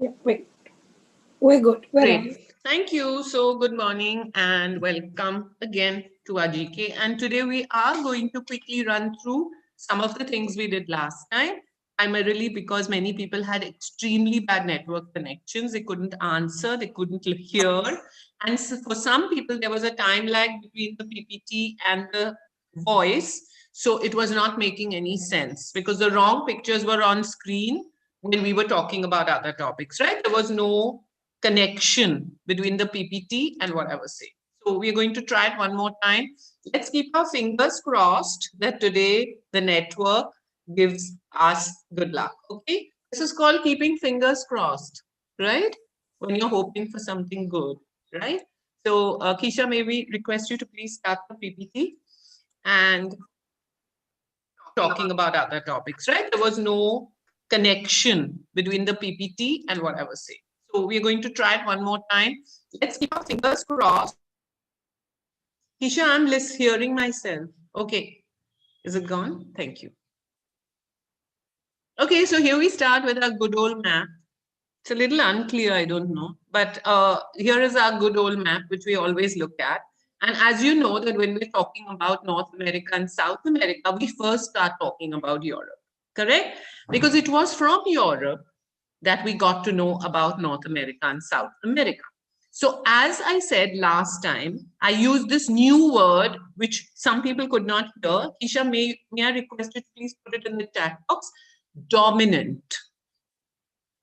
Yeah, wait. We're good. We're on. Great. Thank you. So good morning and welcome again to our GK. And today we are going to quickly run through some of the things we did last time, primarily because many people had extremely bad network connections. They couldn't answer, they couldn't hear. And so for some people, there was a time lag between the PPT and the voice. So it was not making any sense because the wrong pictures were on screen when we were talking about other topics, right? There was no connection between the PPT and what I was saying. So we're going to try it one more time. Let's keep our fingers crossed that today the network gives us good luck. Okay. This is called keeping fingers crossed, right? When you're hoping for something good, right? So, Keisha, may we request you to please start the PPT and talking about other topics, right? There was no connection between the PPT and what I was saying. So we're going to try it one more time. Let's keep our fingers crossed. Kisha, I'm hearing myself. Okay. Is it gone? Thank you. Okay, so here we start with our good old map. It's a little unclear, I don't know. But here is our good old map, which we always look at. And as you know, that when we're talking about North America and South America, we first start talking about Europe, correct? Because it was from Europe that we got to know about North America and South America. So as I said last time, I used this new word, which some people could not hear. Kisha, may I request you to please put it in the chat box? Dominant.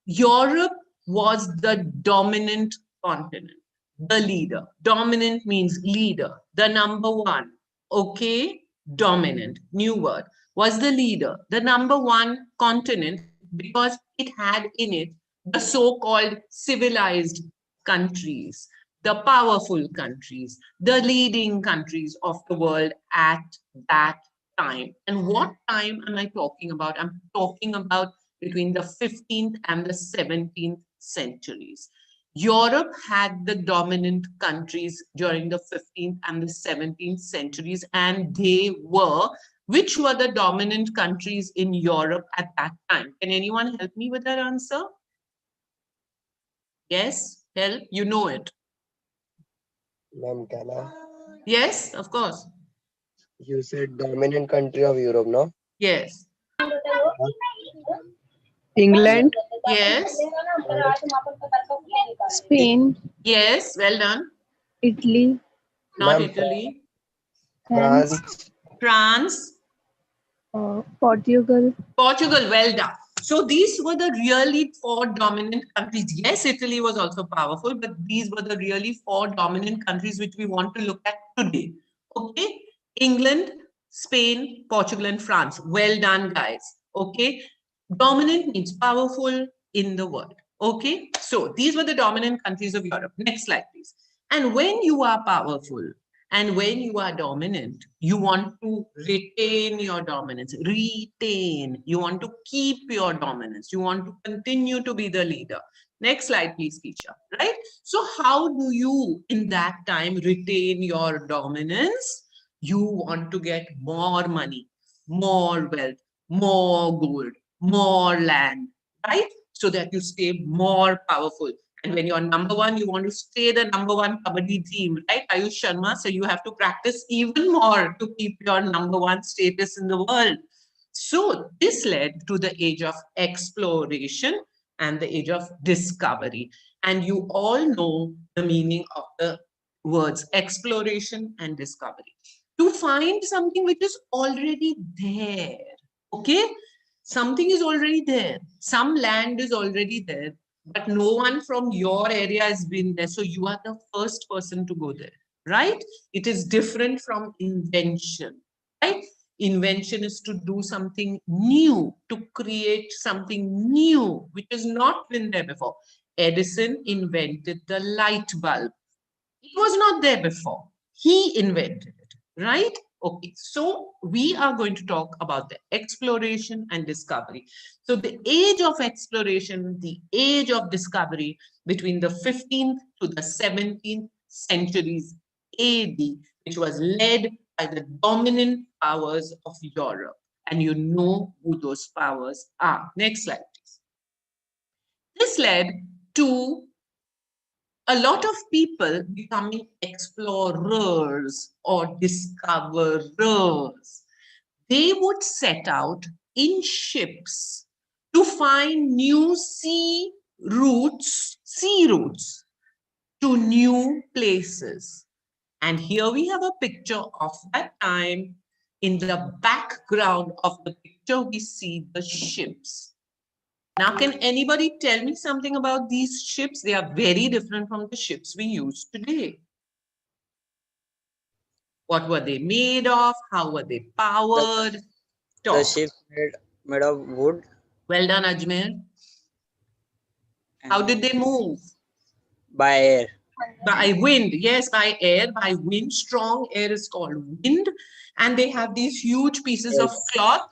Europe was the dominant continent, the leader. Dominant means leader, the number one. Okay, dominant, new word, was the leader, the number one continent because it had in it the so-called civilized countries, the powerful countries, the leading countries of the world at that time. And what time am I talking about? I'm talking about between the 15th and the 17th centuries. Europe had the dominant countries during the 15th and the 17th centuries, and which were the dominant countries in Europe at that time? Can anyone help me with that answer? Yes, help, you know it. Ma'am, can I? Yes, of course. You said dominant country of Europe, no? Yes. England, Yes. Spain, Yes, well done. Italy, Not Ma'am, Italy. France, France. France. Portugal, Portugal, well done. So these were the really four dominant countries. Yes, Italy was also powerful, but these were the really four dominant countries which we want to look at today. Okay, England, Spain, Portugal, and France. Well done, guys. Okay, dominant means powerful in the world. Okay, so these were the dominant countries of Europe. Next slide, please. And when you are powerful, and when you are dominant, you want to retain your dominance, retain. You want to keep your dominance. You want to continue to be the leader. Next slide, please, Keisha. Right? So how do you, in that time, retain your dominance? You want to get more money, more wealth, more gold, more land, right? So that you stay more powerful. And when you're number one, you want to stay the number one kabaddi team, right? Ayush Sharma. So you have to practice even more to keep your number one status in the world. So this led to the age of exploration and the age of discovery. And you all know the meaning of the words exploration and discovery. To find something which is already there, okay? Something is already there. Some land is already there, but no one from your area has been there. So you are the first person to go there, right? It is different from invention, right? Invention is to do something new, to create something new, which has not been there before. Edison invented the light bulb. It was not there before. He invented it, right? Okay, so we are going to talk about the exploration and discovery. So the age of exploration, the age of discovery between the 15th to the 17th centuries AD, which was led by the dominant powers of Europe. And you know who those powers are. Next slide, please. This led to a lot of people becoming explorers or discoverers. They would set out in ships to find new sea routes to new places. And here we have a picture of that time. In the background of the picture, we see the ships. Now, can anybody tell me something about these ships? They are very different from the ships we use today. What were they made of? How were they powered? The Talk. ship made of wood. Well done, Ajmer. How did they move? By air. By wind. Yes, by air, by wind. Strong air is called wind. And they have these huge pieces of Yes. cloth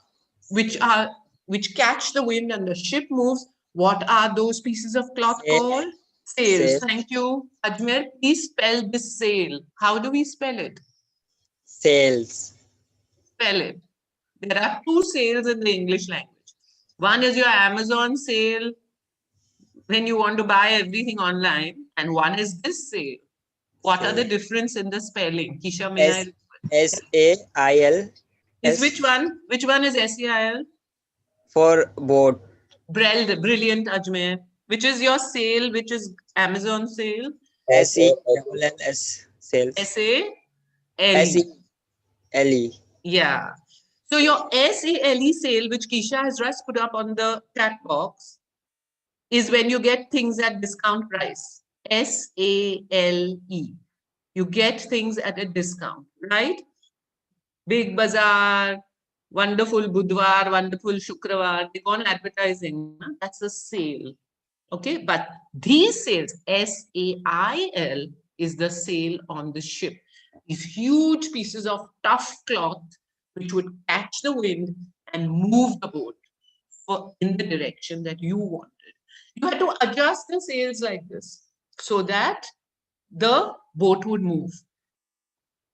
which catch the wind and the ship moves. What are those pieces of cloth Sail. called? Sails. Sail. Thank you. Ajmer, please spell this sail. How do we spell it? Sails. Spell it. There are two sails in the English language. One is your Amazon sale when you want to buy everything online, and one is this sale. What are the difference in the spelling? Kisha, may I? S-A-I-L. Is which one? Which one is SEIL? For boat. Brilliant, Ajmer. Which is your sale? Which is Amazon sale? S-E-L-L-S. Sails. S-A-L-E. S-E-L-E. Yeah. So your SALE sale, which Kisha has just put up on the chat box, is when you get things at discount price. SALE. You get things at a discount, right? Big Bazaar, wonderful Budwar, wonderful Shukrawar, they go on advertising. That's a sale. Okay, but these sales, SAIL, is the sale on the ship. These huge pieces of tough cloth which would catch the wind and move the boat in the direction that you wanted. You had to adjust the sails like this so that the boat would move.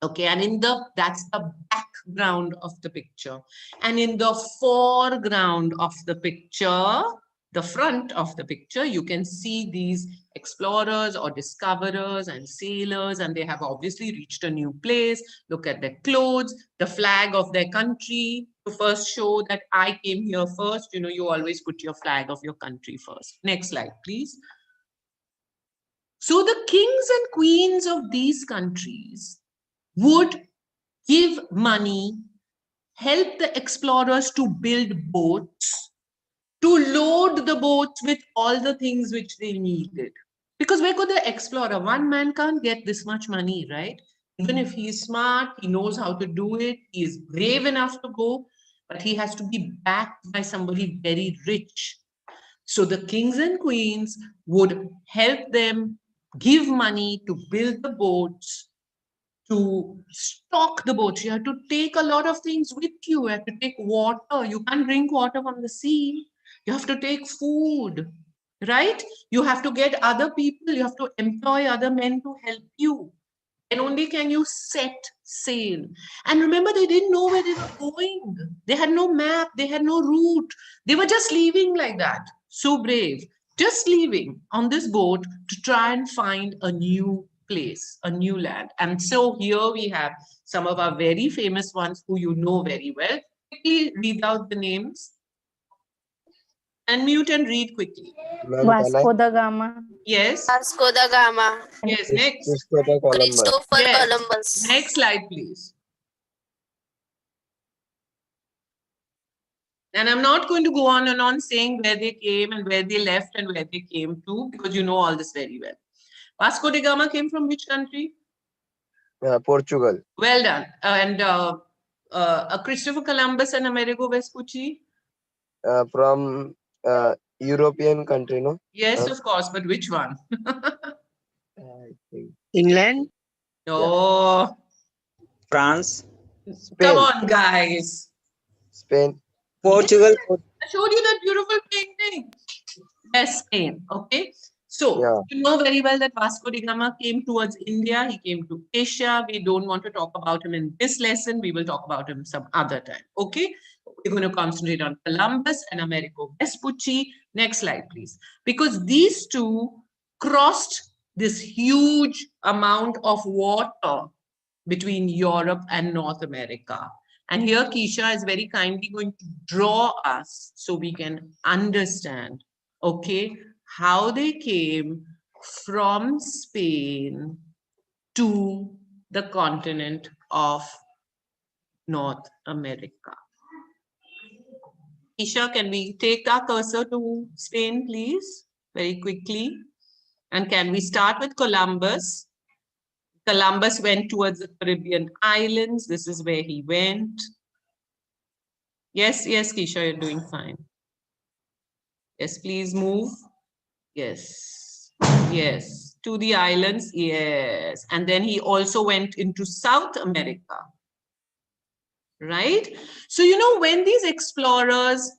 Okay, and that's the background of the picture. And in the foreground of the picture, the front of the picture, you can see these explorers or discoverers and sailors, and they have obviously reached a new place. Look at their clothes, the flag of their country to first show that I came here first. You know, you always put your flag of your country first. Next slide, please. So the kings and queens of these countries would give money, help the explorers to build boats, to load the boats with all the things which they needed. Because where could the explorer? One man can't get this much money, right? Even if he is smart, he knows how to do it, he is brave enough to go, but he has to be backed by somebody very rich. So the kings and queens would help them give money to build the boats, to stock the boats. You have to take a lot of things with you. You have to take water. You can't drink water from the sea. You have to take food, right? You have to get other people. You have to employ other men to help you. And only can you set sail. And remember, they didn't know where they were going. They had no map. They had no route. They were just leaving like that. So brave. Just leaving on this boat to try and find a new place, a new land. And so here we have some of our very famous ones who you know very well. Quickly read out the names. Unmute and read quickly. Ma'am, can I? Vasco da Gama. Yes. Vasco da Gama, Yes. Next. Christopher Columbus. Christopher Yes. Columbus, Next slide, please. And I'm not going to go on and on saying where they came and where they left and where they came to, because you know all this very well. Vasco da Gama came from which country? Portugal. Well done. And Christopher Columbus and Amerigo Vespucci? From European country, no? Yes, of course, but which one? I think. England. No. France. Come Spain. on, guys. Spain. Portugal. I showed you that beautiful painting. Yes, Spain. Okay. So Yeah. you know very well that Vasco da Gama came towards India. He came to Asia. We don't want to talk about him in this lesson. We will talk about him some other time. Okay. We're going to concentrate on Columbus and Amerigo Vespucci. Next slide, please. Because these two crossed this huge amount of water between Europe and North America. And here Keisha is very kindly going to draw us so we can understand, okay, how they came from Spain to the continent of North America. Keisha, can we take our cursor to Spain, please, very quickly? And can we start with Columbus? Columbus went towards the Caribbean islands. This is where he went. Yes, yes, Keisha, you're doing fine. Yes, please move. Yes, yes, to the islands, yes. And then he also went into South America, right? So, you know, when these explorers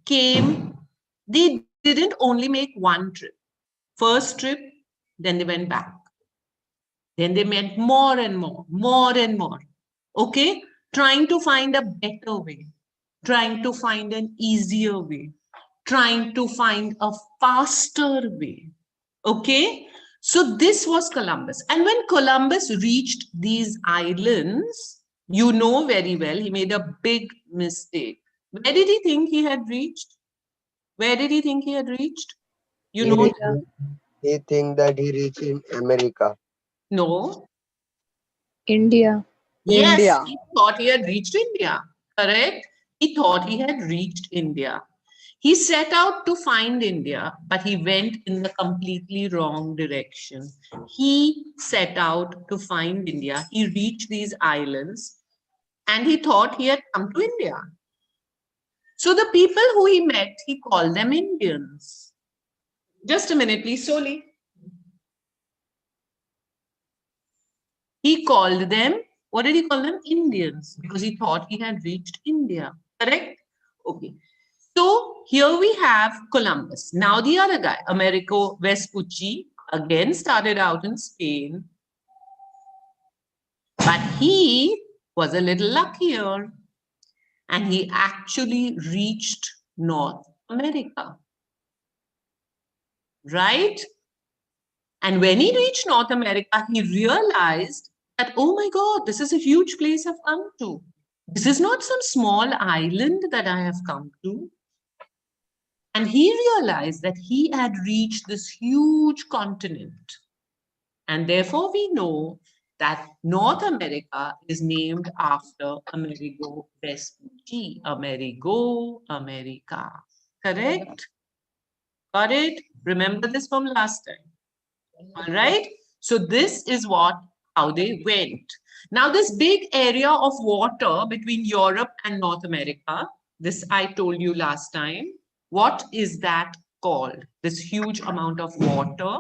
came, they didn't only make one trip. First trip, then they went back. Then they met more and more, okay? Trying to find a better way, trying to find an easier way, trying to find a faster way, okay? So this was Columbus. And when Columbus reached these islands, you know very well, he made a big mistake. Where did he think he had reached? Where did he think he had reached? You know, He think that he reached in America. no. India. Yes, India. he thought he had reached India, correct? He thought he had reached India. He set out to find India, but he went in the completely wrong direction. He set out to find India. He reached these islands and he thought he had come to India. So the people who he met, he called them Indians. Just a minute, please, Soli. He called them, what did he call them? Indians, because he thought he had reached India, correct? Okay. So here we have Columbus. Now the other guy, Americo Vespucci, again started out in Spain, but he was a little luckier and he actually reached North America, right? And when he reached North America, he realized that, oh my God, this is a huge place I've come to. This is not some small island that I have come to. And he realized that he had reached this huge continent. And therefore, we know that North America is named after Amerigo Vespucci. Amerigo, America. Correct? Got it? Remember this from last time. All right. So this is how they went. Now, this big area of water between Europe and North America, this I told you last time. What is that called? This huge amount of water.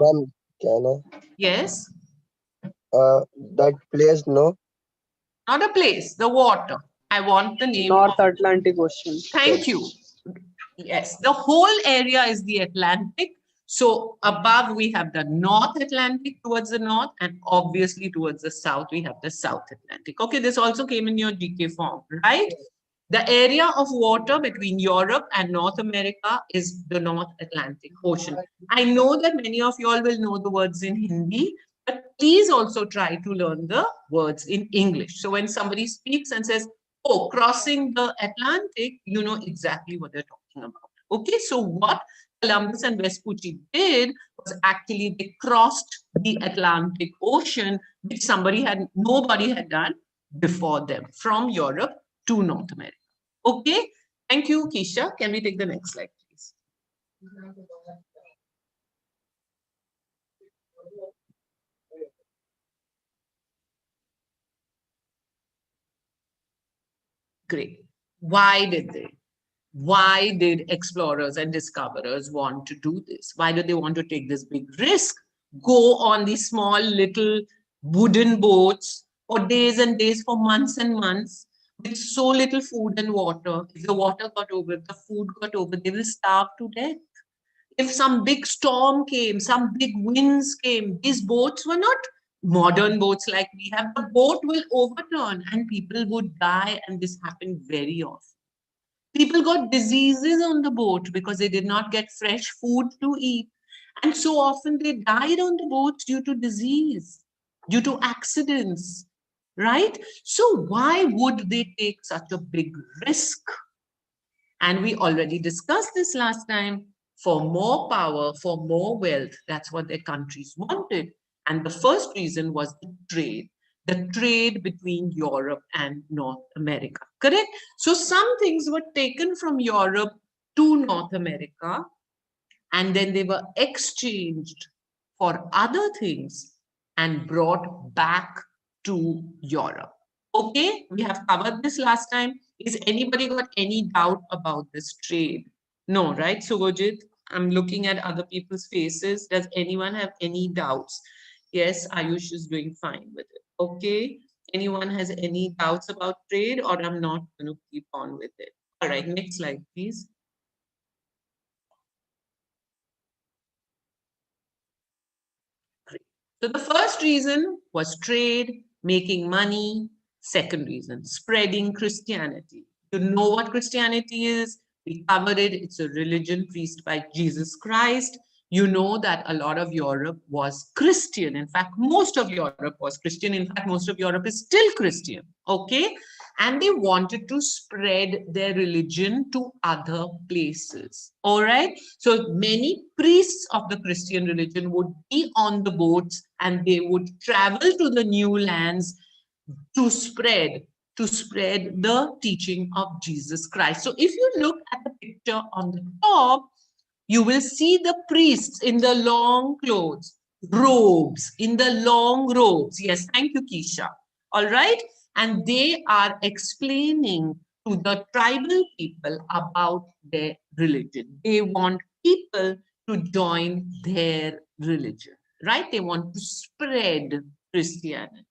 Can Yes. that place, no? Not a place, the water. I want the name. North Atlantic Ocean. Thank you. Yes, the whole area is the Atlantic. So above we have the North Atlantic towards the north, and obviously towards the south we have the South Atlantic. Okay, this also came in your GK form, right? The area of water between Europe and North America is the North Atlantic Ocean. I know that many of you all will know the words in Hindi, but please also try to learn the words in English. So when somebody speaks and says, oh, crossing the Atlantic, you know exactly what they're talking about. Okay, so what Columbus and Vespucci did was actually they crossed the Atlantic Ocean, which nobody had done before them, from Europe to North America. Okay, thank you, Keisha. Can we take the next slide, please? Great. Why did they? Why did explorers and discoverers want to do this? Why did they want to take this big risk? Go on these small little wooden boats for days and days, for months and months, with so little food and water. If the water got over, if the food got over, they will starve to death. If some big storm came, some big winds came, these boats were not modern boats like we have. The boat will overturn and people would die, and this happened very often. People got diseases on the boat because they did not get fresh food to eat. And so often they died on the boats due to disease, due to accidents, right? So why would they take such a big risk? And we already discussed this last time. For more power, for more wealth, that's what their countries wanted. And the first reason was the trade between Europe and North America, correct? So some things were taken from Europe to North America, and then they were exchanged for other things and brought back to Europe. Okay, we have covered this last time. Is anybody got any doubt about this trade? No, right? Subhajit, I'm looking at other people's faces. Does anyone have any doubts? Yes, Ayush is doing fine with it. Okay, anyone has any doubts about trade, or I'm not going to keep on with it? All right, next slide, please. So the first reason was trade, making money. Second reason, spreading Christianity. You know what Christianity is? We covered it. It's a religion preached by Jesus Christ. You know that a lot of Europe was Christian. In fact, most of Europe was Christian. In fact, most of Europe is still Christian. Okay. And they wanted to spread their religion to other places. All right. So many priests of the Christian religion would be on the boats and they would travel to the new lands to spread the teaching of Jesus Christ. So if you look at the picture on the top, you will see the priests in the long clothes, robes, in the long robes. Yes, thank you, Keisha. All right. And they are explaining to the tribal people about their religion. They want people to join their religion, right? They want to spread Christianity.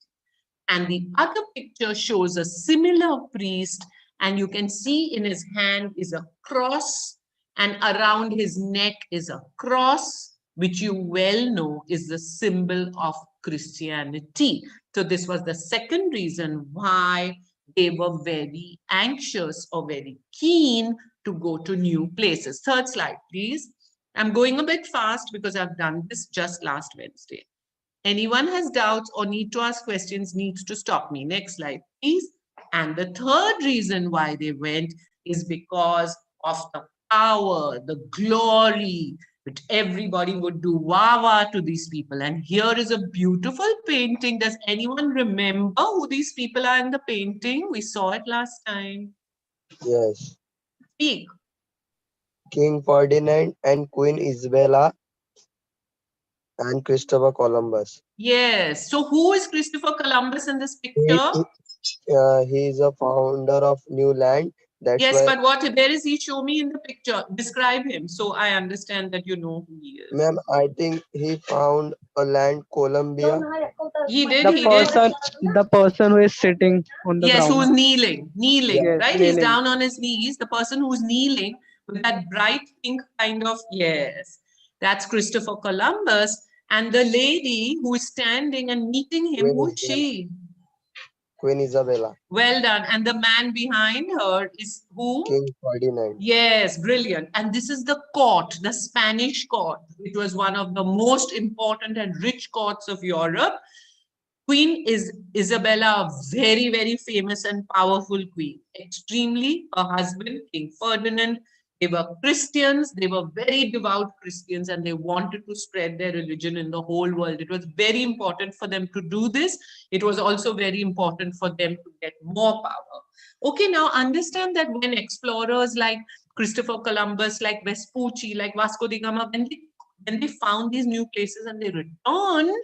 And the other picture shows a similar priest, and you can see in his hand is a cross, and around his neck is a cross, which you well know is the symbol of Christianity. So this was the second reason why they were very anxious or very keen to go to new places. Third slide, please. I'm going a bit fast because I've done this just last Wednesday. Anyone has doubts or need to ask questions needs to stop me. Next slide, please. And the third reason why they went is because of the power, the glory, which everybody would do wah-wah to these people. And here is a beautiful painting. Does anyone remember who these people are in the painting? We saw it last time. Yes. Speak. King Ferdinand and Queen Isabella and Christopher Columbus. Yes. So who is Christopher Columbus in this He, picture? he is a founder of New Land. That's Yes, why, but where is he? Show me in the picture. Describe him so I understand that you know who he is. ma'am, I think he found a land, Colombia. He did, The he did. person who is sitting on the Yes, ground. who's kneeling, Yes, right? He's kneeling. down on his knees. The person who's kneeling with that bright pink kind of, yes, that's Christopher Columbus. And the lady who is standing and meeting him, who is she? Queen Isabella. Well done. And the man behind her is who? King Ferdinand. Yes, brilliant. And this is the court, the Spanish court. It was one of the most important and rich courts of Europe. Queen is Isabella, a very, very famous and powerful queen. Extremely, her husband, King Ferdinand, they were Christians. They were very devout Christians, and they wanted to spread their religion in the whole world. It was very important for them to do this. It was also very important for them to get more power. Okay, now understand that when explorers like Christopher Columbus, like Vespucci, like Vasco da Gama, when they found these new places and they returned,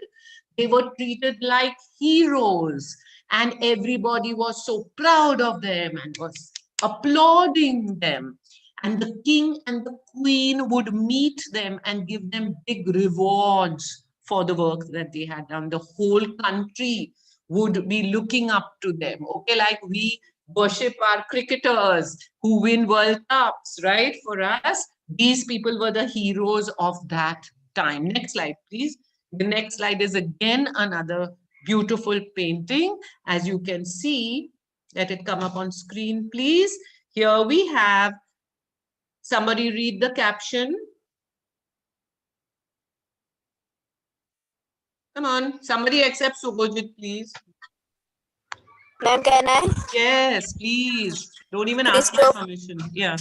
they were treated like heroes, and everybody was so proud of them and was applauding them. And the king and the queen would meet them and give them big rewards for the work that they had done. The whole country would be looking up to them. Okay, like we worship our cricketers who win World Cups, right? For us, these people were the heroes of that time. Next slide, please. The next slide is again another beautiful painting. As you can see, let it come up on screen, please. Here we have, somebody read the caption. Come on, somebody accept Subhojit, please. Ma'am, can I? Yes, please. Don't even ask my permission. Yeah.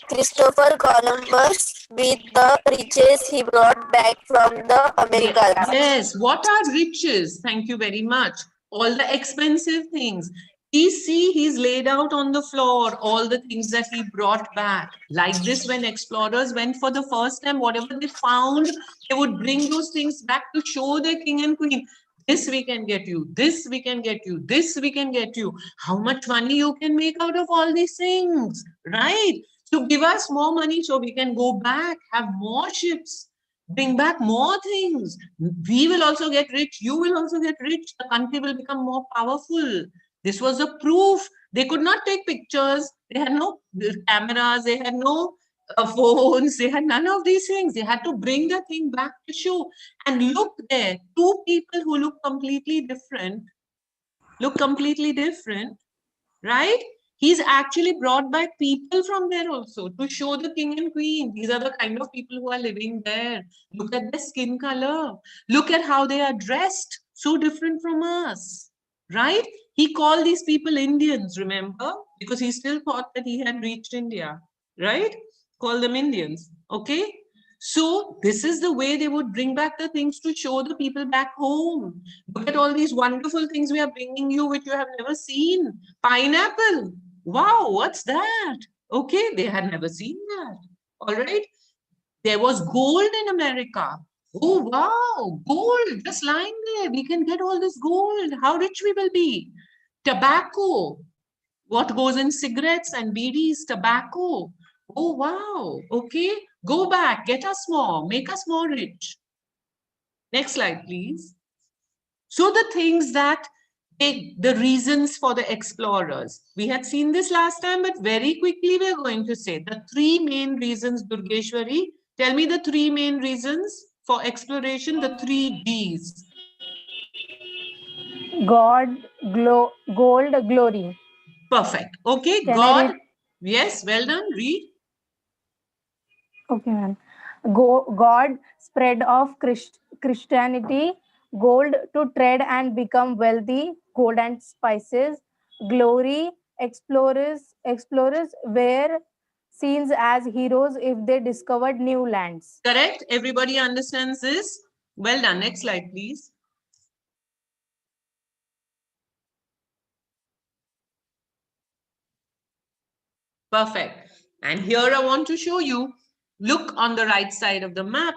Christopher Columbus with the riches he brought back from the Americas. Yes. What are riches? Thank you very much. All the expensive things. He's laid out on the floor all the things that he brought back. Like this, when explorers went for the first time, whatever they found, they would bring those things back to show their king and queen. This we can get you, this we can get you, this we can get you. How much money you can make out of all these things, right? So give us more money so we can go back, have more ships, bring back more things. We will also get rich. You will also get rich. The country will become more powerful. This was a proof. They could not take pictures. They had no cameras. They had no phones. They had none of these things. They had to bring the thing back to show. And look there, two people who look completely different. Right? He's actually brought back people from there also to show the king and queen. These are the kind of people who are living there. Look at their skin color. Look at how they are dressed. So different from us, right? He called these people Indians, remember? Because he still thought that he had reached India, right? Call them Indians, okay? So this is the way they would bring back the things to show the people back home. Look at all these wonderful things we are bringing you, which you have never seen. Pineapple. Wow, what's that? Okay, they had never seen that. All right. There was gold in America. Oh, wow, gold just lying there. We can get all this gold. How rich we will be. Tobacco. What goes in cigarettes and BDs? Tobacco. Oh, wow. Okay. Go back. Get us more. Make us more rich. Next slide, please. So the things that the reasons for the explorers. We had seen this last time, but very quickly we're going to say the three main reasons, Durgeshwari. Tell me the three main reasons for exploration, the three Gs. God, gold, glory. Perfect. Okay, Can I God. read? Yes, well done. Read. Okay, ma'am. God, spread of Christianity, gold to trade and become wealthy, gold and spices, glory, explorers were seen as heroes if they discovered new lands. Correct. Everybody understands this. Well done. Next slide, please. Perfect. And here I want to show you, look on the right side of the map,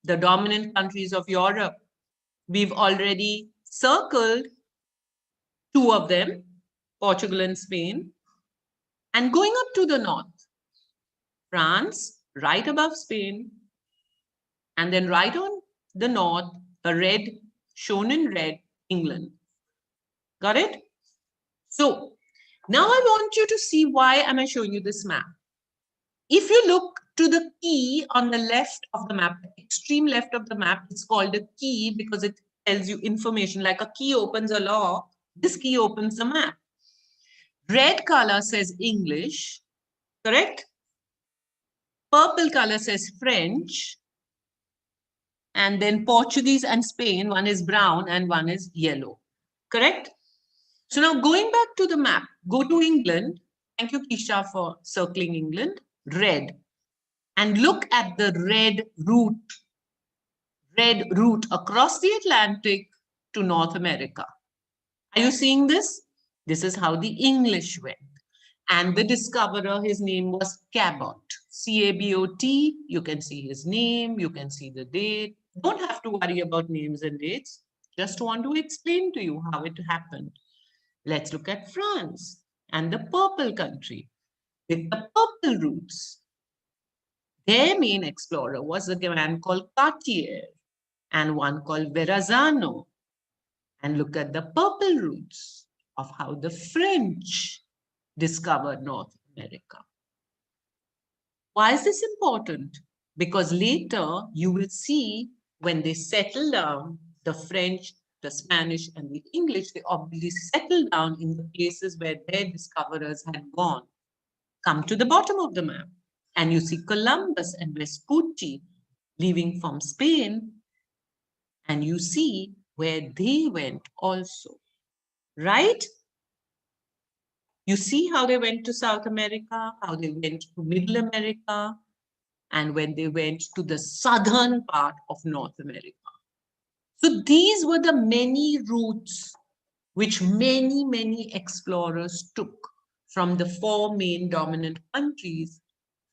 the dominant countries of Europe. We've already circled two of them, Portugal and Spain. And going up to the north, France, right above Spain. And then right on the north, a red, shown in red, England. Got it? So now I want you to see why am I showing you this map. If you look to the key on the left of the map, extreme left of the map, it's called a key because it tells you information. Like a key opens a lock, this key opens the map. Red color says English, correct? Purple color says French. And then Portuguese and Spain, one is brown and one is yellow, correct? So now going back to the map, go to England. Thank you, Kisha, for circling England. Red. And look at the red route across the Atlantic to North America. Are you seeing this? This is how the English went. And the discoverer, his name was Cabot. C-A-B-O-T. You can see his name. You can see the date. Don't have to worry about names and dates. Just want to explain to you how it happened. Let's look at France and the purple country with the purple routes. Their main explorer was a man called Cartier and one called Verrazano. And look at the purple routes of how the French discovered North America. Why is this important? Because later you will see when they settle down, the French, the Spanish, and the English, they obviously settled down in the places where their discoverers had gone. Come to the bottom of the map, and you see Columbus and Vespucci leaving from Spain and you see where they went also, right? You see how they went to South America, how they went to Middle America, and when they went to the southern part of North America. So these were the many routes which many explorers took from the four main dominant countries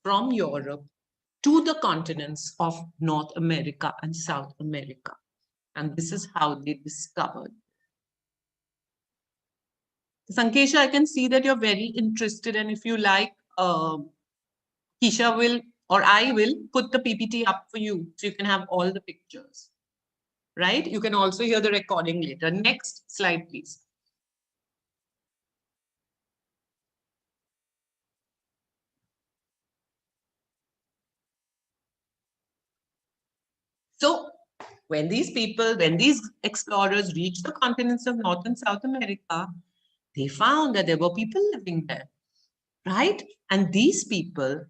from Europe to the continents of North America and South America. And this is how they discovered. Sankesha, I can see that you're very interested, and if you like, Kisha will or I will put the PPT up for you so you can have all the pictures, right? You can also hear the recording later. Next slide, please. So when these explorers reached the continents of North and South America, they found that there were people living there, right? And these people,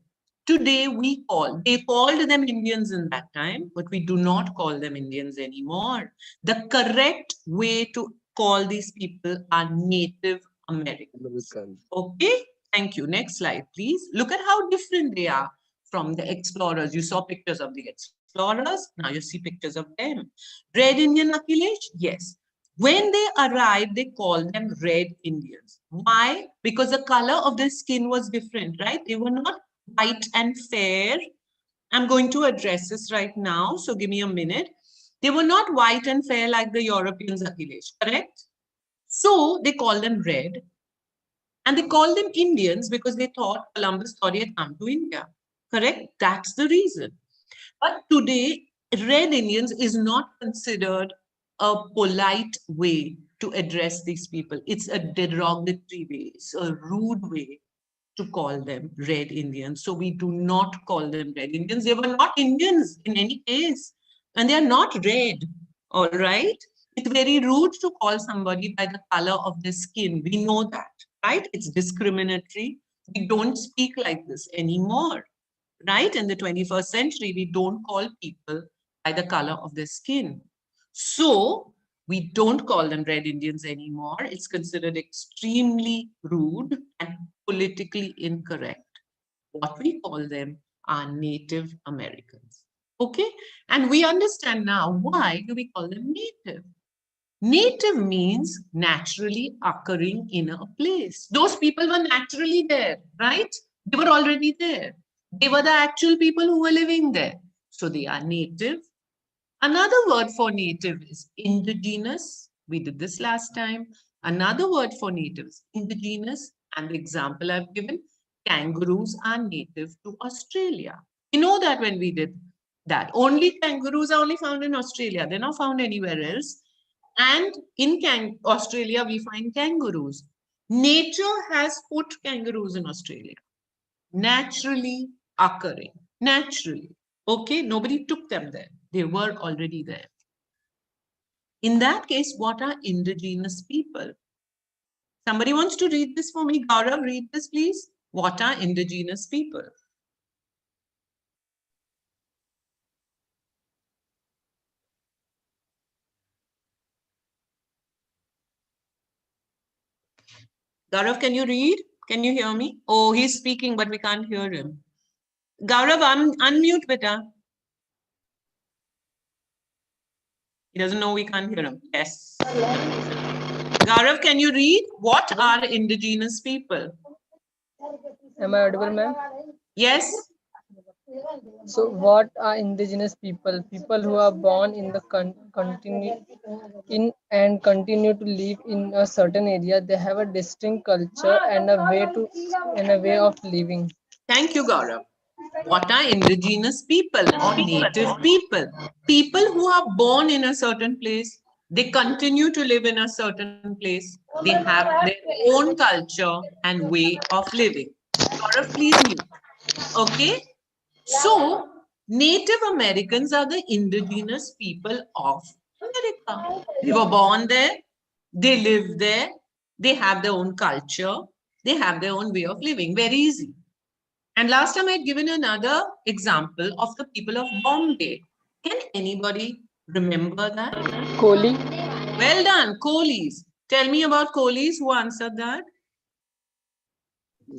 today they called them Indians in that time, but we do not call them Indians anymore. The correct way to call these people are Native Americans. Okay, thank you. Next slide, please. Look at how different they are from the explorers. You saw pictures of the explorers. Now you see pictures of them. Red Indian Akhilesh? Yes. When they arrived, they called them Red Indians. Why? Because the color of their skin was different, right? They were not white and fair. I'm going to address this right now, so give me a minute. They were not white and fair like the Europeans, Akhilesh, correct? So they called them red. And they called them Indians because they thought Columbus thought he had come to India, correct? That's the reason. But today, Red Indians is not considered a polite way to address these people. It's a derogatory way, it's a rude way to call them Red Indians. So we do not call them Red Indians. They were not Indians in any case, and they are not red, all right? It's very rude to call somebody by the color of their skin. We know that, right? It's discriminatory. We don't speak like this anymore. Right? In the 21st century, we don't call people by the color of their skin. So we don't call them Red Indians anymore. It's considered extremely rude and politically incorrect. What we call them are Native Americans. Okay? And we understand now why do we call them Native. Native means naturally occurring in a place. Those people were naturally there, right? They were already there. They were the actual people who were living there. So they are native. Another word for native is indigenous. We did this last time. Another word for native is indigenous. And the example I've given, kangaroos are native to Australia. You know that when we did that. Only kangaroos are only found in Australia. They're not found anywhere else. And in Australia, we find kangaroos. Nature has put kangaroos in Australia. Naturally occurring. Naturally. Okay, nobody took them there. They were already there. In that case, what are indigenous people? Somebody wants to read this for me? Gaurav, read this, please. What are indigenous people? Gaurav, can you read? Can you hear me? Oh, he's speaking, but we can't hear him. Gaurav, unmute, beta. He doesn't know we can't hear him. Yes. Gaurav, can you read? What are indigenous people? Am I audible, ma'am? Yes. So, what are indigenous people? People who are born in the and continue to live in a certain area. They have a distinct culture and a way of living. Thank you, Gaurav. What are indigenous people or native people? People who are born in a certain place, they continue to live in a certain place. They have their own culture and way of living. Gaurav, please mute. Okay? So, Native Americans are the indigenous people of America. They were born there, they live there, they have their own culture, they have their own way of living. Very easy. And last time I had given another example of the people of Bombay. Can anybody Remember that? Kohli. Well done, coolies. Tell me about coolies. Who answered that?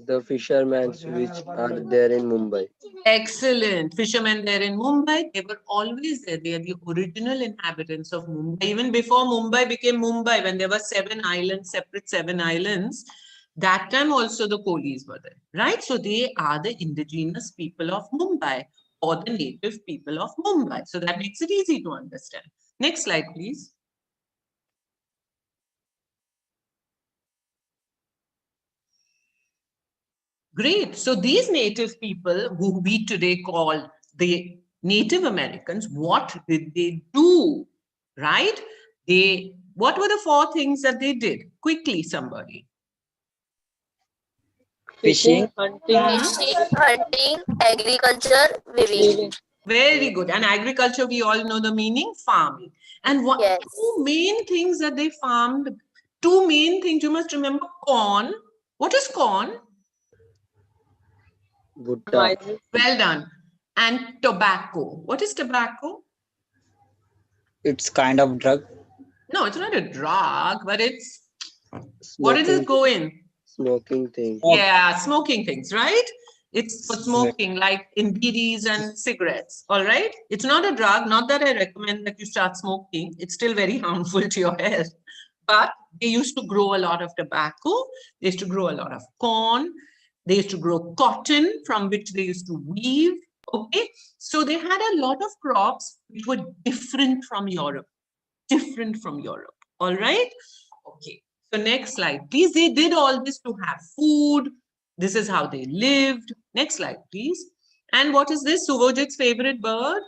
The fishermen which are there in Mumbai. Excellent. Fishermen there in Mumbai, they were always there. They are the original inhabitants of Mumbai. Even before Mumbai became Mumbai, when there were 7 islands, separate 7 islands, that time also the coolies were there, right? So they are the indigenous people of Mumbai or the native people of Mumbai. So that makes it easy to understand. Next slide, please. Great. So these native people who we today call the Native Americans, what did they do? Right? What were the 4 things that they did? Quickly, somebody. Fishing, hunting, Fishing, hunting, agriculture, weaving. Very good. And agriculture, we all know the meaning, farming. And what Yes. 2 main things that they farmed? 2 main things, you must remember corn. What is corn? Bhutta. Well done. And tobacco. What is tobacco? It's kind of drug. No, it's not a drug, but it's, what does it go in? Smoking thing. Yeah, smoking things, right? It's for smoking, like in bidis and cigarettes, all right? It's not a drug, not that I recommend that you start smoking. It's still very harmful to your health. But they used to grow a lot of tobacco. They used to grow a lot of corn. They used to grow cotton, from which they used to weave, okay? So they had a lot of crops which were different from Europe. All right? Okay. So next slide, please. They did all this to have food. This is how they lived. Next slide, please. And what is this? Subhojit's favorite bird?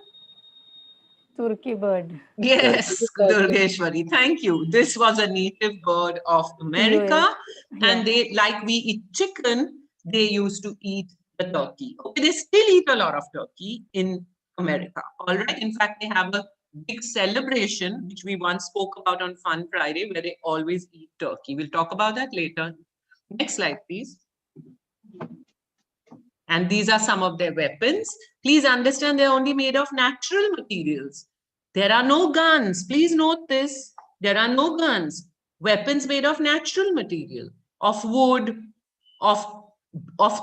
Turkey bird. Yes, Durgeshwari. Thank you. This was a native bird of America. And they, like we eat chicken, they used to eat the turkey. Okay, they still eat a lot of turkey in America. All right. In fact, they have a big celebration, which we once spoke about on Fun Friday, where they always eat turkey. We'll talk about that later. Next slide, please. And these are some of their weapons. Please understand they're only made of natural materials. There are no guns. Please note this. There are no guns. Weapons made of natural material, of wood, of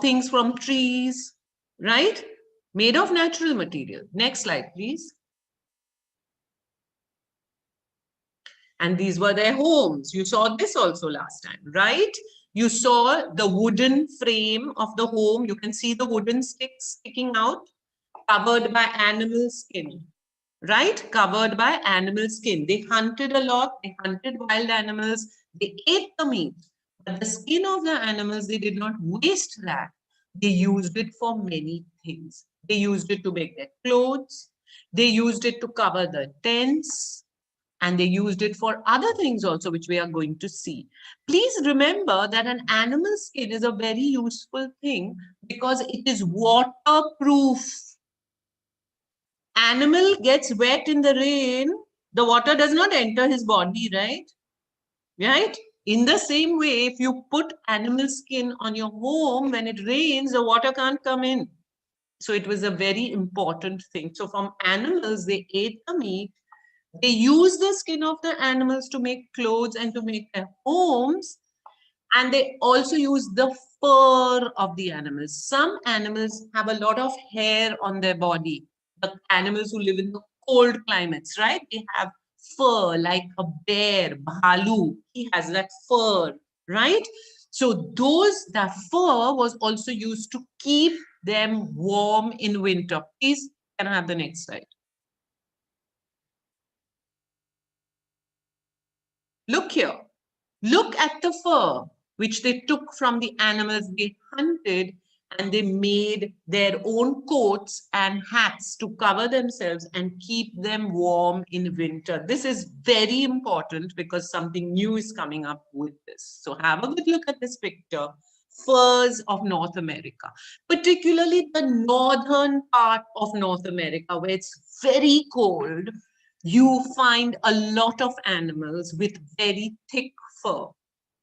things from trees, right? Made of natural material. Next slide, please. And these were their homes. You saw this also last time, right? You saw the wooden frame of the home. You can see the wooden sticks sticking out, covered by animal skin, right? Covered by animal skin. They hunted a lot. They hunted wild animals. They ate the meat. But the skin of the animals, they did not waste that. They used it for many things. They used it to make their clothes. They used it to cover the tents. And they used it for other things also, which we are going to see. Please remember that an animal skin is a very useful thing because it is waterproof. Animal gets wet in the rain, the water does not enter his body, right? Right? In the same way, if you put animal skin on your home, when it rains, the water can't come in. So it was a very important thing. So from animals, they ate the meat. They use the skin of the animals to make clothes and to make their homes. And they also use the fur of the animals. Some animals have a lot of hair on their body. The animals who live in the cold climates, right? They have fur like a bear, bhalu. He has that fur, right? So that fur was also used to keep them warm in winter. Please, can I have the next slide? Look here. Look at the fur, which they took from the animals they hunted, and they made their own coats and hats to cover themselves and keep them warm in winter. This is very important because something new is coming up with this. So have a good look at this picture. Furs of North America, particularly the northern part of North America, where it's very cold. You find a lot of animals with very thick fur.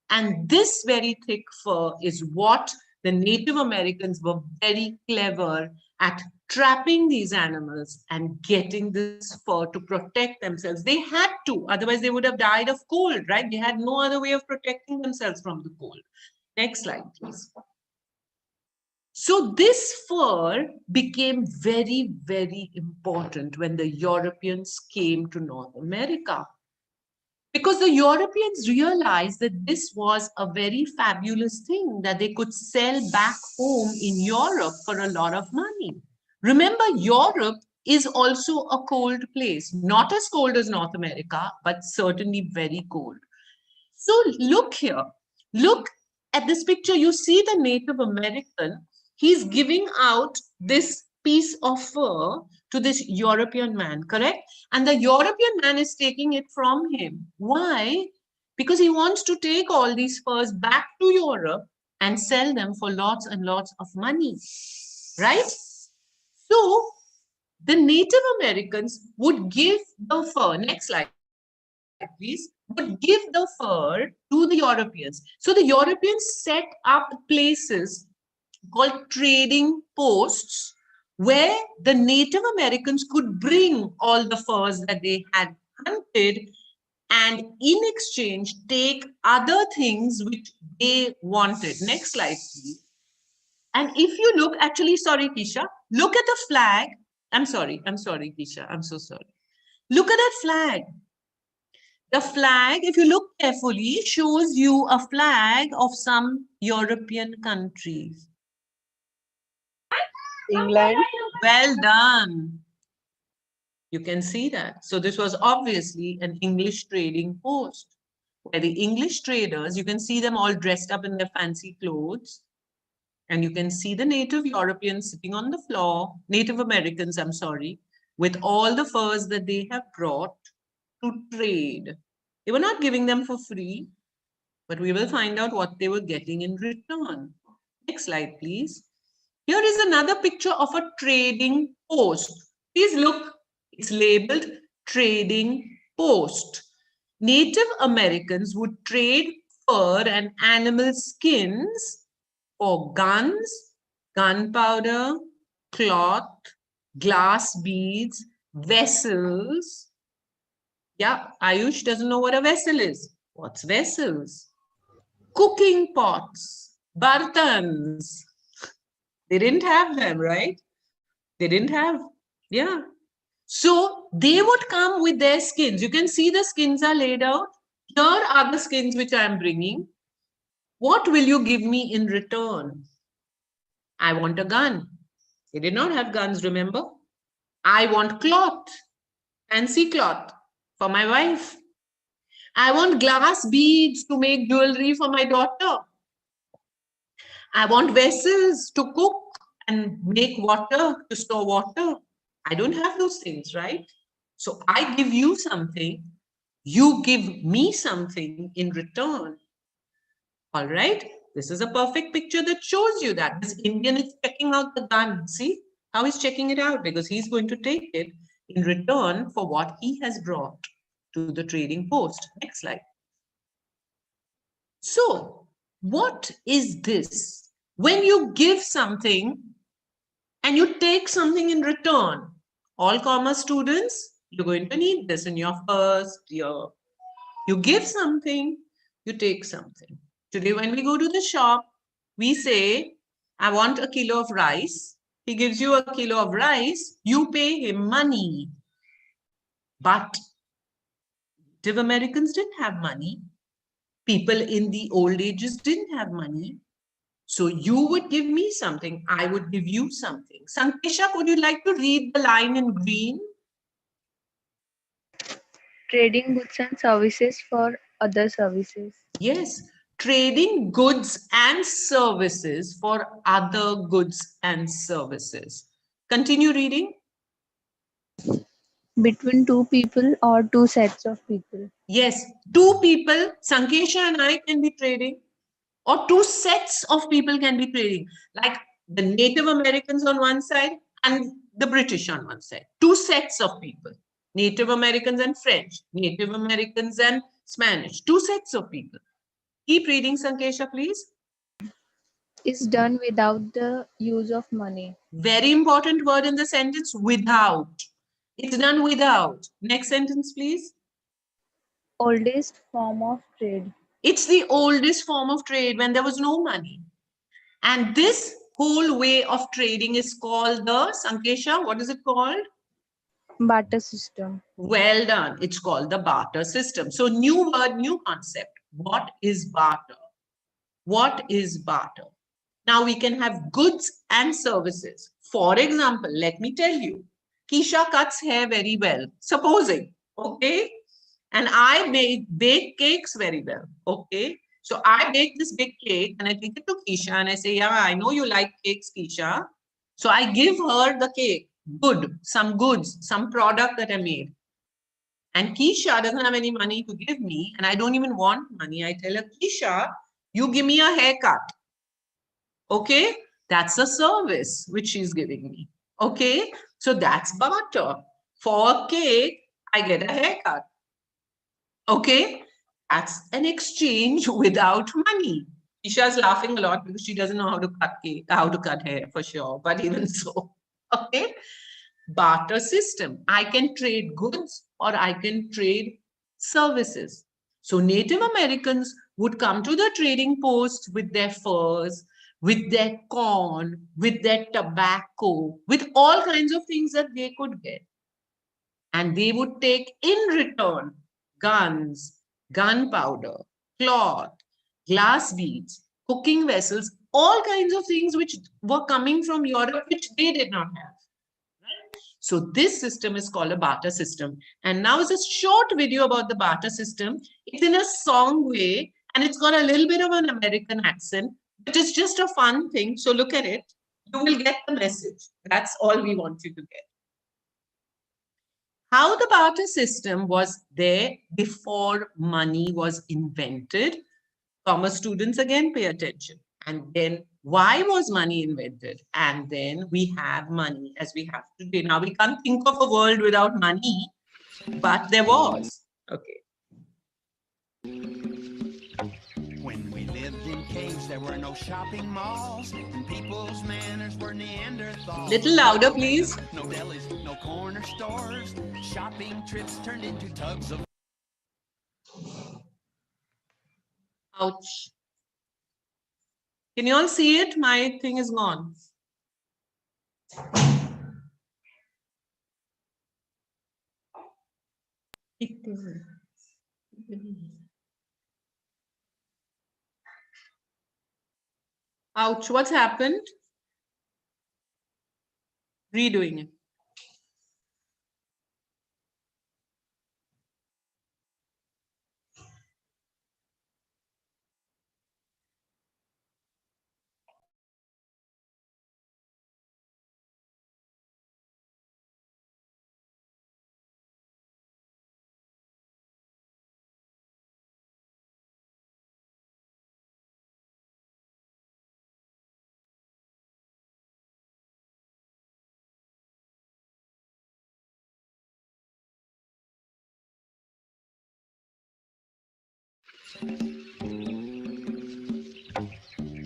And this very thick fur is what the Native Americans were very clever at trapping these animals and getting this fur to protect themselves. They had to, otherwise they would have died of cold, right? They had no other way of protecting themselves from the cold. Next slide, please. So this fur became very, very important when the Europeans came to North America. Because the Europeans realized that this was a very fabulous thing that they could sell back home in Europe for a lot of money. Remember, Europe is also a cold place, not as cold as North America, but certainly very cold. So look here, look at this picture. You see the Native American, he's giving out this piece of fur to this European man, correct? And the European man is taking it from him. Why? Because he wants to take all these furs back to Europe and sell them for lots and lots of money, right? So the Native Americans would give the fur, next slide, please, would give the fur to the Europeans. So the Europeans set up places called trading posts where the Native Americans could bring all the furs that they had hunted and in exchange take other things which they wanted. Next slide, please. And if you look, actually, sorry, Kisha, look at the flag. I'm sorry, Kisha, I'm so sorry. Look at that flag. The flag, if you look carefully, shows you a flag of some European countries. England. Well done. You can see that. So this was obviously an English trading post where the English traders, you can see them all dressed up in their fancy clothes. And you can see the native Europeans sitting on the floor, Native Americans, I'm sorry, with all the furs that they have brought to trade. They were not giving them for free, but we will find out what they were getting in return. Next slide, please. Here is another picture of a trading post. Please look, it's labeled trading post. Native Americans would trade fur and animal skins for guns, gunpowder, cloth, glass beads, vessels. Yeah, Ayush doesn't know what a vessel is. What's vessels? Cooking pots, bartans. They didn't have them, right? They didn't have, yeah. So they would come with their skins. You can see the skins are laid out. Here are the skins which I am bringing. What will you give me in return? I want a gun. They did not have guns, remember? I want cloth, fancy cloth for my wife. I want glass beads to make jewelry for my daughter. I want vessels to cook and make water, to store water. I don't have those things, right? So I give you something, you give me something in return. All right, this is a perfect picture that shows you that. This Indian is checking out the gun. See how he's checking it out? Because he's going to take it in return for what he has brought to the trading post. Next slide. So what is this? When you give something and you take something in return, all commerce students, you're going to need this in your first year. You give something, you take something. Today, when we go to the shop, we say, I want a kilo of rice. He gives you a kilo of rice, you pay him money. But Native Americans didn't have money. People in the old ages didn't have money. So you would give me something, I would give you something. Sankesha, would you like to read the line in green? Trading goods and services for other services. Yes, trading goods and services for other goods and services. Continue reading. Between two people or two sets of people. Yes, two people, Sankesha and I can be trading, or two sets of people can be trading, like the Native Americans on one side and the British on one side. Two sets of people, Native Americans and French, Native Americans and Spanish, two sets of people. Keep reading, Sankesha, please. is done without the use of money. Very important word in the sentence, without. It's done without. Next sentence, please. Oldest form of trade. It's the oldest form of trade when there was no money. And this whole way of trading is called the, Sankesha, what is it called? Barter system. Well done. It's called the barter system. So new word, new concept. What is barter? What is barter? Now we can have goods and services. For example, let me tell you, Keisha cuts hair very well, supposing, okay? And I bake cakes very well, okay? So I bake this big cake and I take it to Keisha and I say, yeah, I know you like cakes, Keisha. So I give her the cake, some goods, some product that I made. And Keisha doesn't have any money to give me and I don't even want money. I tell her, Keisha, you give me a haircut. Okay, that's a service which she's giving me. Okay, so that's barter. For a cake, I get a haircut. Okay, that's an exchange without money. Isha's laughing a lot because she doesn't know how to cut cake, how to cut hair for sure, but even so. Okay, barter system. I can trade goods or I can trade services. So Native Americans would come to the trading post with their furs, with their corn, with their tobacco, with all kinds of things that they could get. And they would take in return guns, gunpowder, cloth, glass beads, cooking vessels, all kinds of things which were coming from Europe, which they did not have. So this system is called a barter system. And now it's a short video about the barter system. It's in a song way, and it's got a little bit of an American accent, but it's just a fun thing. So look at it. You will get the message. That's all we want you to get. How the barter system was there before money was invented. Commerce students, again, pay attention. And then why was money invented? And then we have money as we have today. Now we can't think of a world without money, but there was. Okay. When we lived in caves, there were no shopping malls, and people's manners were Neanderthals. Little louder, please. No delis, no corner stores. Shopping trips turned into tugs of. Ouch. Can you all see it? My thing is gone. Ouch, what's happened? Redoing it.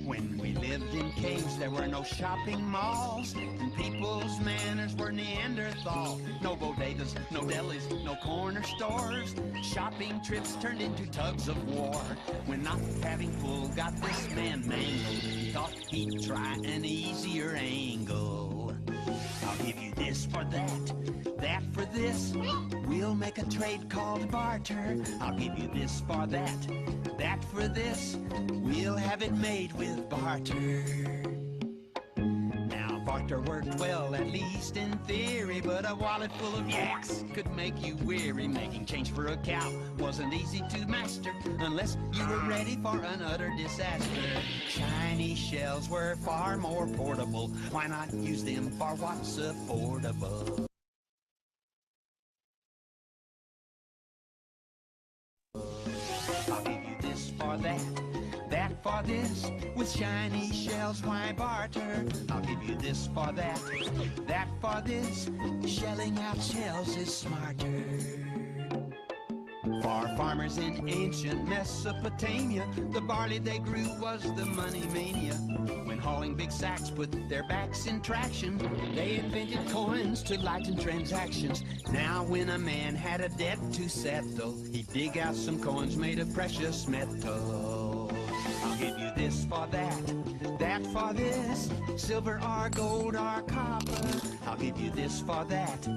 When we lived in caves, there were no shopping malls, and people's manners were Neanderthal. No bodegas, no delis, no corner stores. Shopping trips turned into tugs of war. When not having full got this man mangled, he thought he'd try an easier angle. I'll give you this for that, that for this. We'll make a trade called barter. I'll give you this for that, that for this. We'll have it made with barter. Now barter worked well, at least in theory, but a wallet full of yaks could make you weary. Making change for a cow wasn't easy to master unless you were ready for an utter disaster. Chinese shells were far more portable. Why not use them for what's affordable? I'll give you this for that, that for this. With shiny shells, why barter? I'll give you this for that, that for this. Shelling out shells is smarter. For farmers in ancient Mesopotamia, the barley they grew was the money mania. When and hauling big sacks put their backs in traction. They invented coins to lighten transactions. Now when a man had a debt to settle, he'd dig out some coins made of precious metal. I'll give you this for that, that for this, silver or gold or copper. I'll give you this for that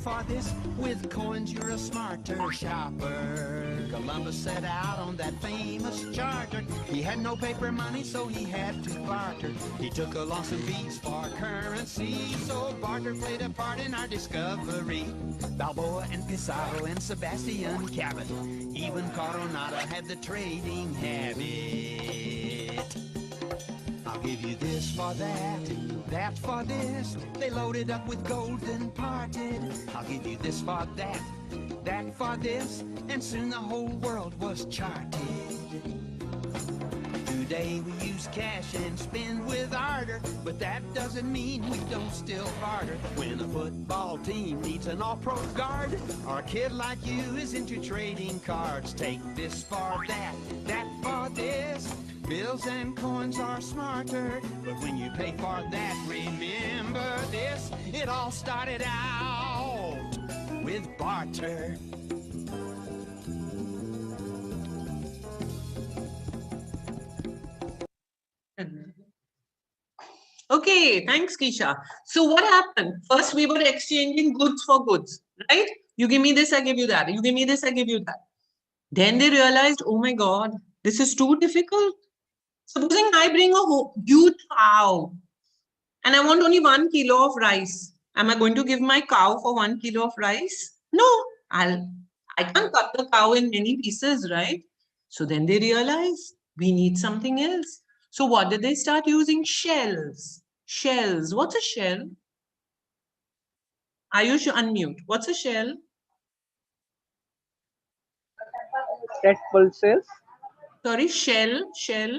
for this. With coins you're a smarter shopper. Columbus set out on that famous charter. He had no paper money, so he had to barter. He took along some beads for currency, so barter played a part in our discovery. Balboa and Pizarro and Sebastian Cabot, even Coronado had the trading habit. I'll give you this for that, that for this. They loaded up with gold and parted. I'll give you this for that, that for this. And soon the whole world was charted. Today we use cash and spend with ardor, but that doesn't mean we don't still barter. When a football team needs an all-pro guard, or a kid like you is into trading cards. Take this for that, that for this. Bills and coins are smarter, but when you pay for that, remember this. It all started out with barter. Okay, thanks, Kisha. So what happened? First, we were exchanging goods for goods, right? You give me this, I give you that. You give me this, I give you that. Then they realized, oh my God, this is too difficult. Supposing I bring a huge cow and I want only 1 kilo of rice. Am I going to give my cow for 1 kilo of rice? No, I can't cut the cow in many pieces, right? So then they realized we need something else. So what did they start using? Shells. Shells. What's a shell? Ayush, unmute. What's a shell? Red pulses. Sorry, shell. Shell.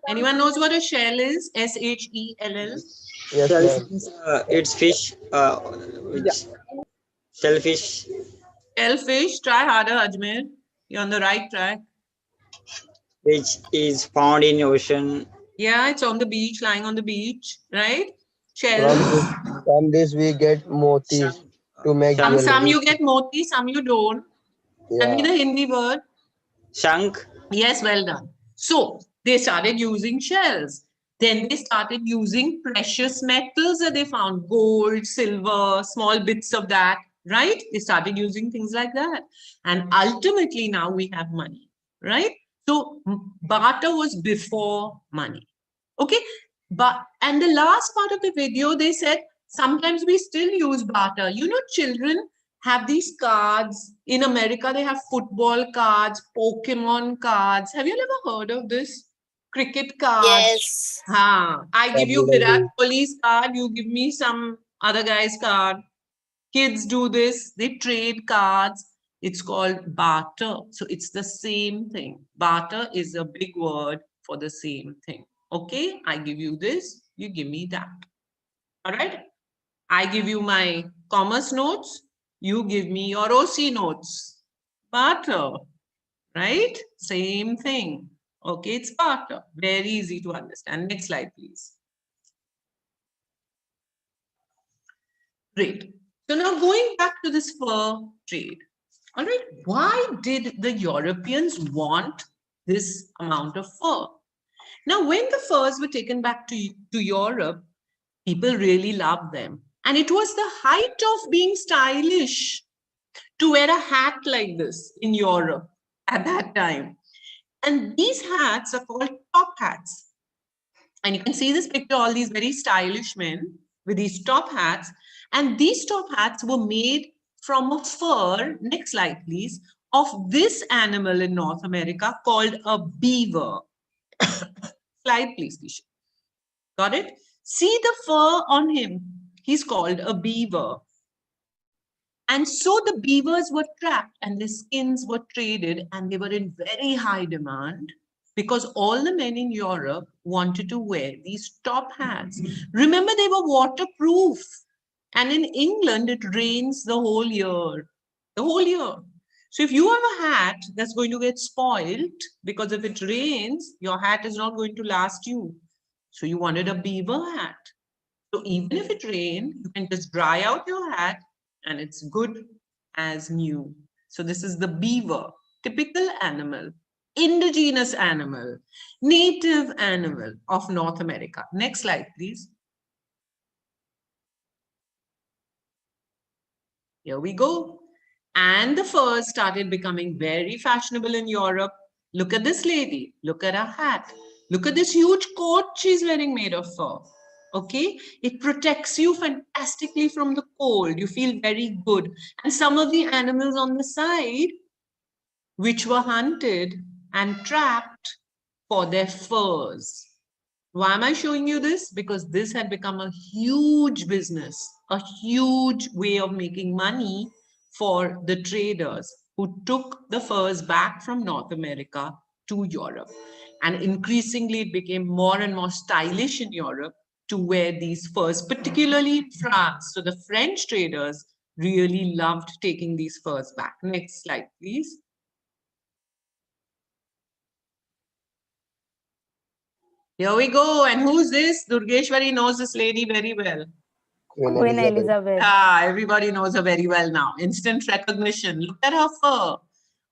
Anyone knows what a shell is? S-H-E-L-L. Yes, ma'am. It's fish, which shellfish, Shellfish. Try harder, Ajmer. You're on the right track. which is found in ocean. Yeah, it's on the beach, lying on the beach, right? From Shells. from this we get motis to make Some jewelry. you get moti, some you don't. Tell me Yeah. the Hindi word. Shank. Yes, well done. So they started using shells. Then they started using precious metals that they found, gold, silver, small bits of that, right? They started using things like that. And ultimately now we have money, right? So barter was before money. Okay. And the last part of the video, they said, sometimes we still use barter. You know, children have these cards. In America, they have football cards, Pokemon cards. Have you ever heard of this? Cricket cards. Yes. I give you WWE. Virat Kohli's card, you give me some other guy's card. Kids do this, they trade cards. It's called barter. So it's the same thing. Barter is a big word for the same thing. Okay, I give you this, you give me that. All right. I give you my commerce notes, you give me your OC notes. Barter, right? Same thing. Okay, it's barter. Very easy to understand. Next slide, please. Great. So now going back to this fur trade. All right, why did the Europeans want this amount of fur? Now, when the furs were taken back to Europe, people really loved them. And it was the height of being stylish to wear a hat like this in Europe at that time. And these hats are called top hats. And you can see this picture, all these very stylish men with these top hats. And these top hats were made from a fur, next slide please, of this animal in North America called a beaver. Slide please, Kisha. Got it? See the fur on him. He's called a beaver. And so the beavers were trapped and the skins were traded and they were in very high demand because all the men in Europe wanted to wear these top hats. Remember, they were waterproof. And in England, it rains the whole year. The whole year. So if you have a hat that's going to get spoiled because if it rains, your hat is not going to last you. So you wanted a beaver hat. So even if it rained, you can just dry out your hat and it's good as new. So this is the beaver, typical animal, indigenous animal, native animal of North America. Next slide, please. Here we go. And the furs started becoming very fashionable in Europe. Look at this lady. Look at her hat. Look at this huge coat she's wearing made of fur. Okay, it protects you fantastically from the cold. You feel very good. And some of the animals on the side, which were hunted and trapped for their furs. Why am I showing you this? Because this had become a huge business, a huge way of making money for the traders who took the furs back from North America to Europe. And increasingly, it became more and more stylish in Europe to wear these furs, particularly in France. So the French traders really loved taking these furs back. Next slide, please. Here we go. And who's this? Durgeshwari knows this lady very well. Queen Elizabeth. Ah, everybody knows her very well now. Instant recognition. Look at her fur.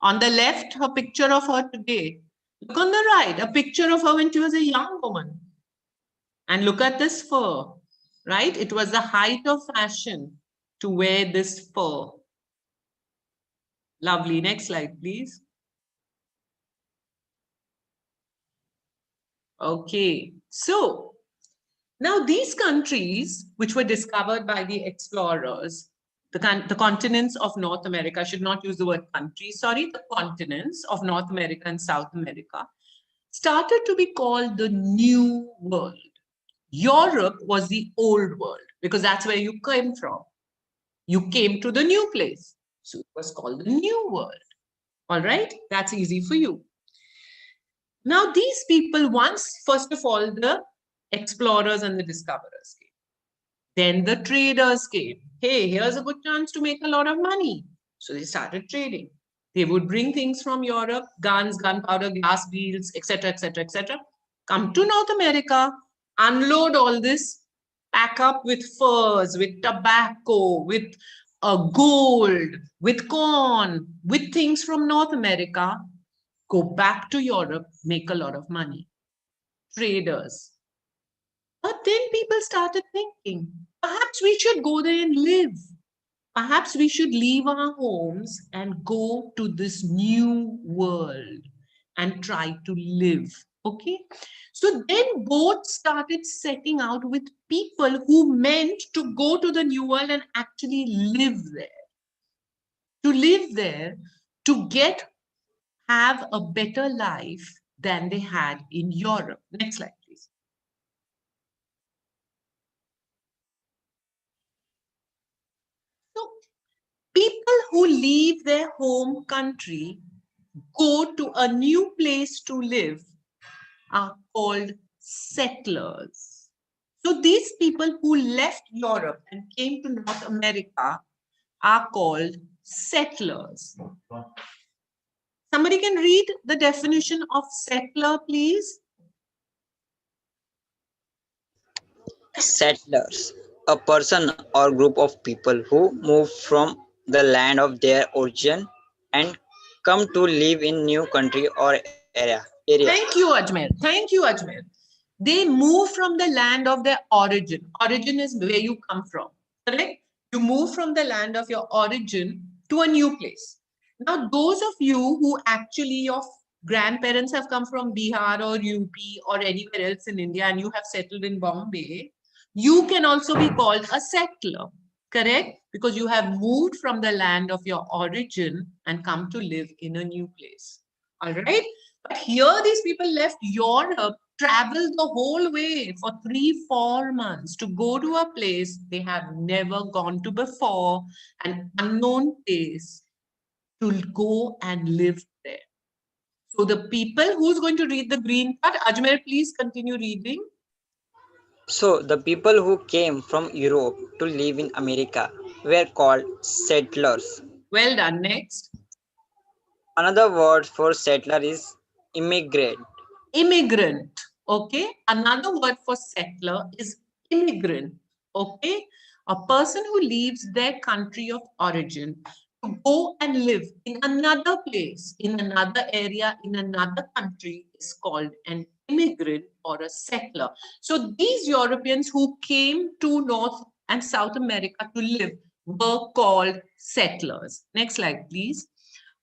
On the left, her picture of her today. Look on the right, a picture of her when she was a young woman. And look at this fur, right? It was the height of fashion to wear this fur. Lovely. Next slide, please. Okay, so now these countries which were discovered by the explorers, the continents of North America, I should not use the word country, sorry, the continents of North America and South America started to be called the New World. Europe was the old world because that's where you came from. You came to the new place. So it was called the New World. All right, that's easy for you. Now, these people once, first of all, the explorers and the discoverers came. Then the traders came. Hey, here's a good chance to make a lot of money. So they started trading. They would bring things from Europe, guns, gunpowder, glass beads, etc., etc., etc. Come to North America, unload all this, pack up with furs, with tobacco, with gold, with corn, with things from North America, go back to Europe, make a lot of money. Traders. But then people started thinking, perhaps we should go there and live. Perhaps we should leave our homes and go to this new world and try to live. Okay. So then boats started setting out with people who meant to go to the new world and actually live there. To live there, to have a better life than they had in Europe. Next slide, please. So people who leave their home country, go to a new place to live, are called settlers. So these people who left Europe and came to North America are called settlers. Somebody can read the definition of settler, please. Settlers, a person or group of people who move from the land of their origin and come to live in new country or area. Thank you, Ajmer. Thank you, Ajmer. They move from the land of their origin. Origin is where you come from, correct? You move from the land of your origin to a new place. Now, those of you who actually your grandparents have come from Bihar or UP or anywhere else in India and you have settled in Bombay, you can also be called a settler, correct? Because you have moved from the land of your origin and come to live in a new place. All right? But here these people left Europe, traveled the whole way for 3-4 months to go to a place they have never gone to before, an unknown place, to go and live there. So the people, who's going to read the green part? Ajmer, please continue reading. So the people who came from Europe to live in America were called settlers. Well done. Next. Another word for settler is immigrant. Immigrant. Okay. Another word for settler is immigrant. Okay. A person who leaves their country of origin to go and live in another place, in another area, in another country is called an immigrant or a settler. So these Europeans who came to North and South America to live were called settlers. Next slide, please.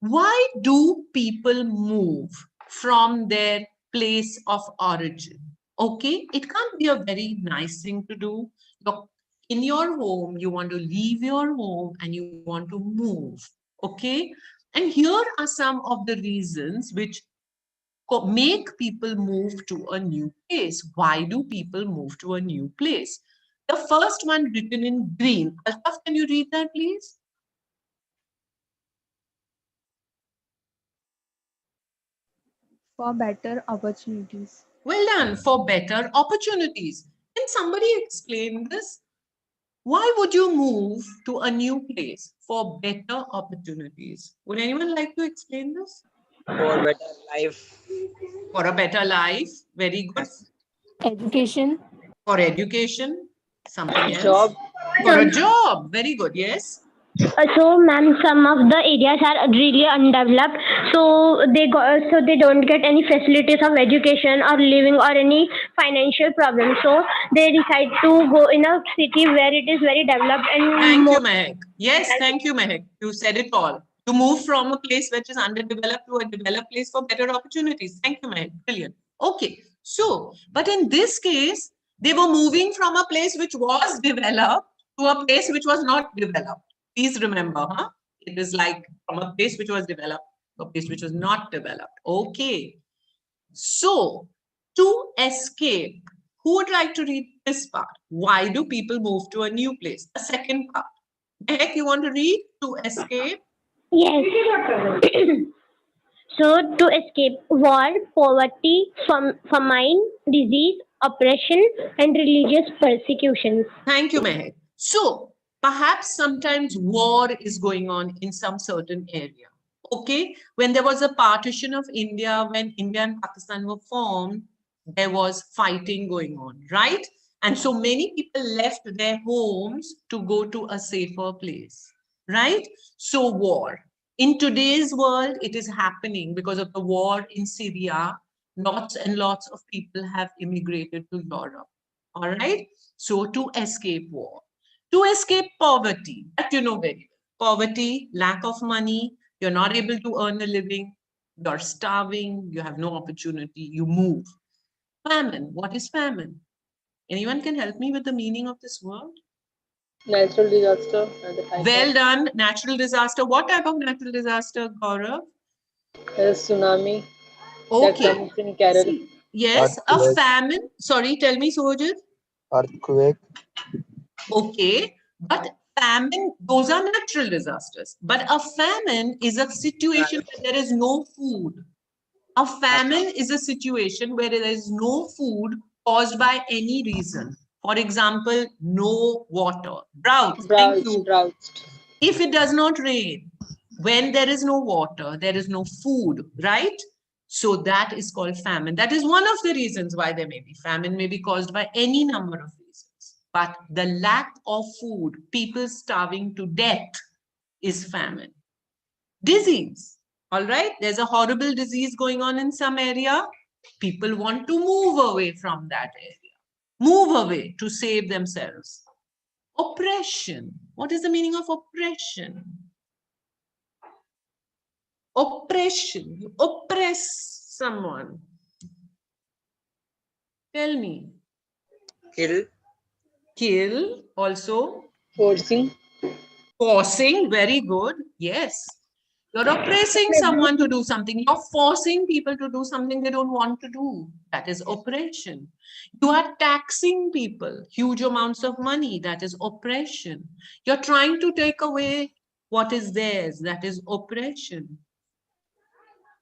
Why do people move from their place of origin? Okay, it can't be a very nice thing to do. You're in your home, you want to leave your home and you want to move. Okay, and here are some of the reasons which make people move to a new place. Why do people move to a new place? The first one written in green. Altaf, can you read that, please? For better opportunities. Well done. For better opportunities. Can somebody explain this? Why would you move to a new place? For better opportunities. Would anyone like to explain this? For better life. For a better life. Very good. Education. For education. Something else. Job. For a job. Very good. Yes. So, ma'am, some of the areas are really undeveloped, so they don't get any facilities of education or living or any financial problems. So they decide to go in a city where it is very developed and Thank you, more. Mehak. Yes, thank you, Mehak. You said it all. To move from a place which is underdeveloped to a developed place for better opportunities. Thank you, Mehak. Brilliant. Okay. So, but in this case, they were moving from a place which was developed to a place which was not developed. Please remember, huh? It is like from a place which was developed to a place which was not developed. Okay. So, to escape, who would like to read this part? Why do people move to a new place? The second part. Heck, you want to read to escape? Yes. So to escape war, poverty, famine, disease, oppression, and religious persecutions. Thank you, Mehak. So, perhaps sometimes war is going on in some certain area. Okay, when there was a partition of India, when India and Pakistan were formed, there was fighting going on, right? And so many people left their homes to go to a safer place, right? So war. In today's world, it is happening because of the war in Syria. Lots and lots of people have immigrated to Europe, all right? So to escape war, to escape poverty, that you know very well. Poverty, lack of money, you're not able to earn a living, you're starving, you have no opportunity, you move. Famine, what is famine? Anyone can help me with the meaning of this word? Natural disaster and the Well done, natural disaster. What type of natural disaster, Gaurav? tsunami that Okay. comes in Kerala. Yes, a Earthquake. famine. Sorry, tell me, Sojit. Earthquake. Okay, but famine, those are natural disasters. But a famine is a situation where there is no food. A famine is a situation where there is no food caused by any reason. For example, no water. Drought. Thank you. Drought. If it does not rain, when there is no water, there is no food, right? So that is called famine. That is one of the reasons why there may be famine, may be caused by any number of reasons. But the lack of food, people starving to death, is famine. Disease, all right? There's a horrible disease going on in some area. People want to move away from that area, move away to save themselves. Oppression. What is the meaning of oppression? Oppression. You oppress someone. Tell me. Kill. Kill also. Forcing. Forcing. Very good. Yes. You're oppressing someone to do something. You're forcing people to do something they don't want to do. That is oppression. You are taxing people huge amounts of money. That is oppression. You're trying to take away what is theirs. That is oppression.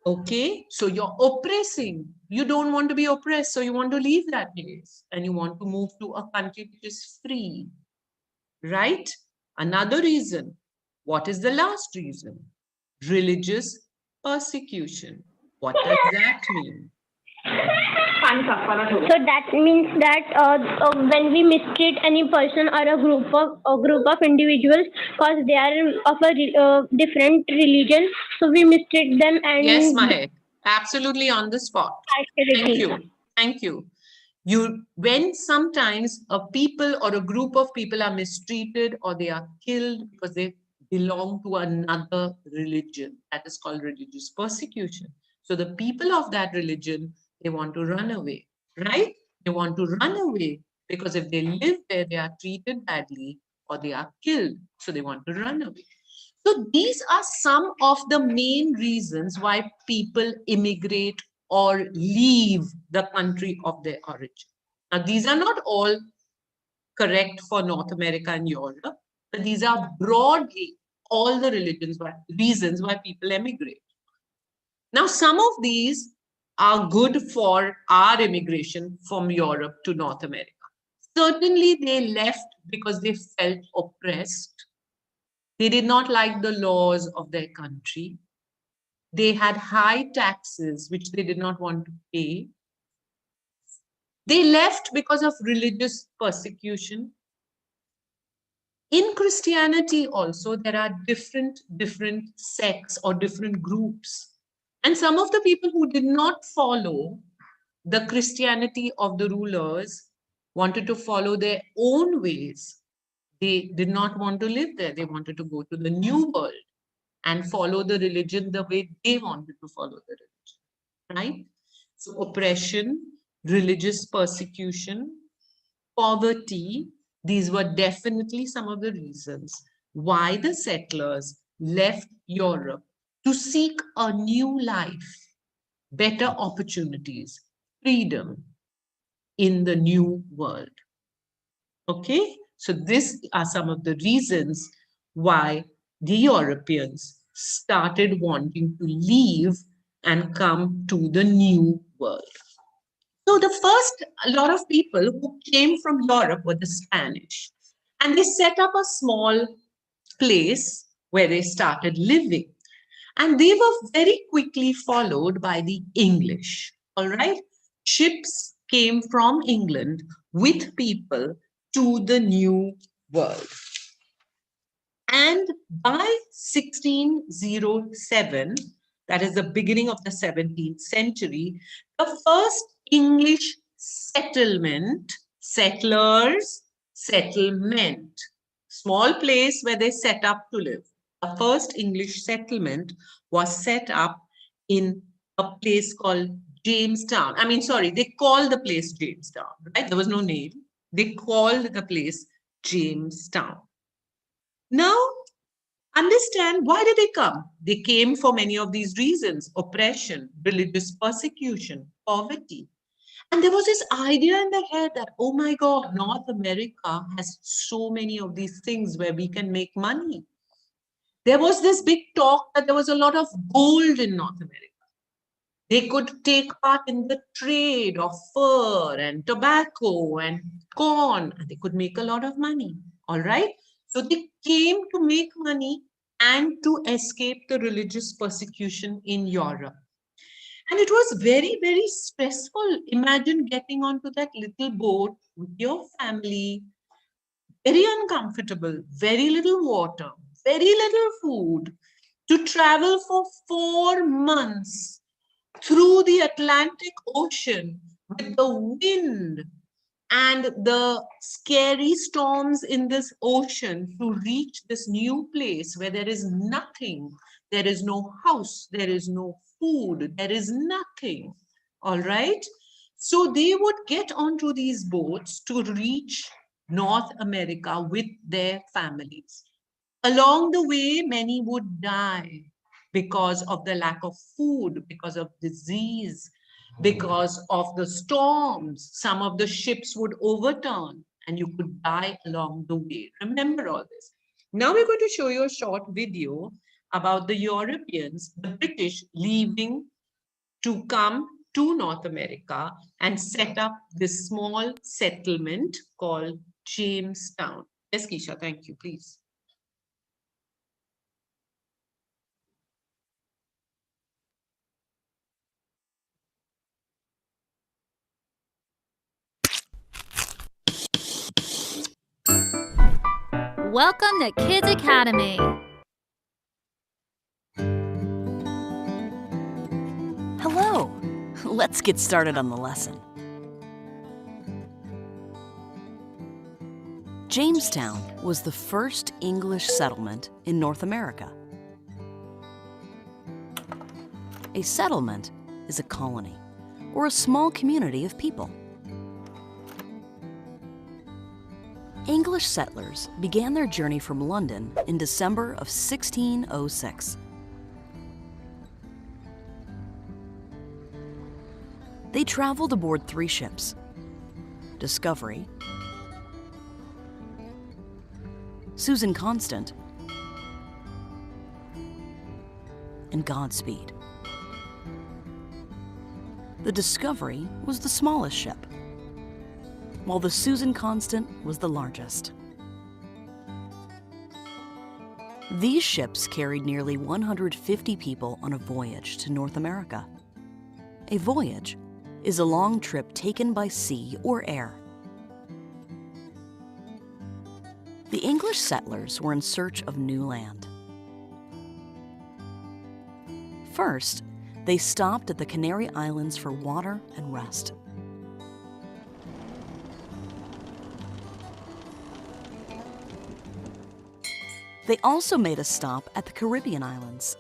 Okay, so you're oppressing. You don't want to be oppressed, so you want to leave that place and you want to move to a country which is free, right? Another reason. What is the last reason? Religious persecution. What does that mean? So that means that when we mistreat any person or a group of individuals because they are of a different religion, so we mistreat them Yes, and Mahek, absolutely on the spot. Thank you. Thank you. When sometimes a people or a group of people are mistreated or they are killed because they belong to another religion, that is called religious persecution. So the people of that religion, they want to run away, right? They want to run away because if they live there, they are treated badly or they are killed. So they want to run away. So these are some of the main reasons why people immigrate or leave the country of their origin. Now, these are not all correct for North America and Europe, but these are broadly all the reasons why people emigrate. Now, some of these are good for our immigration from Europe to North America. Certainly, they left because they felt oppressed. They did not like the laws of their country. They had high taxes, which they did not want to pay. They left because of religious persecution. In Christianity also, there are different sects or different groups. And some of the people who did not follow the Christianity of the rulers wanted to follow their own ways. They did not want to live there. They wanted to go to the new world and follow the religion the way they wanted to follow the religion, right? So oppression, religious persecution, poverty, these were definitely some of the reasons why the settlers left Europe to seek a new life, better opportunities, freedom in the new world. Okay, so these are some of the reasons why the Europeans started wanting to leave and come to the new world. So the first lot of people who came from Europe were the Spanish, and they set up a small place where they started living. And they were very quickly followed by the English. All right. Ships came from England with people to the new world. And by 1607, that is the beginning of the 17th century, the first English settlement, small place where they set up to live. The first English settlement was set up in a place called Jamestown. They called the place Jamestown, right? There was no name. They called the place Jamestown. Now, understand why did they come? They came for many of these reasons: oppression, religious persecution, poverty. And there was this idea in their head that, oh my God, North America has so many of these things where we can make money. There was this big talk that there was a lot of gold in North America. They could take part in the trade of fur and tobacco and corn, and they could make a lot of money. All right. So they came to make money and to escape the religious persecution in Europe. And it was very, very stressful. Imagine getting onto that little boat with your family, very uncomfortable, very little water, very little food, to travel for 4 months through the Atlantic Ocean with the wind and the scary storms in this ocean to reach this new place where there is nothing. There is no house, there is no food, there is nothing. All right. So they would get onto these boats to reach North America with their families. Along the way, many would die because of the lack of food, because of disease, because of the storms. Some of the ships would overturn and you could die along the way. Remember all this. Now we're going to show you a short video about the Europeans, the British, leaving to come to North America and set up this small settlement called Jamestown. Yes, Keisha, thank you, please. Welcome to Kids Academy. Hello. Let's get started on the lesson. Jamestown was the first English settlement in North America. A settlement is a colony or a small community of people. English settlers began their journey from London in December of 1606. They traveled aboard 3 ships: Discovery, Susan Constant, and Godspeed. The Discovery was the smallest ship, while the Susan Constant was the largest. These ships carried nearly 150 people on a voyage to North America. A voyage is a long trip taken by sea or air. The English settlers were in search of new land. First, they stopped at the Canary Islands for water and rest. They also made a stop at the Caribbean islands.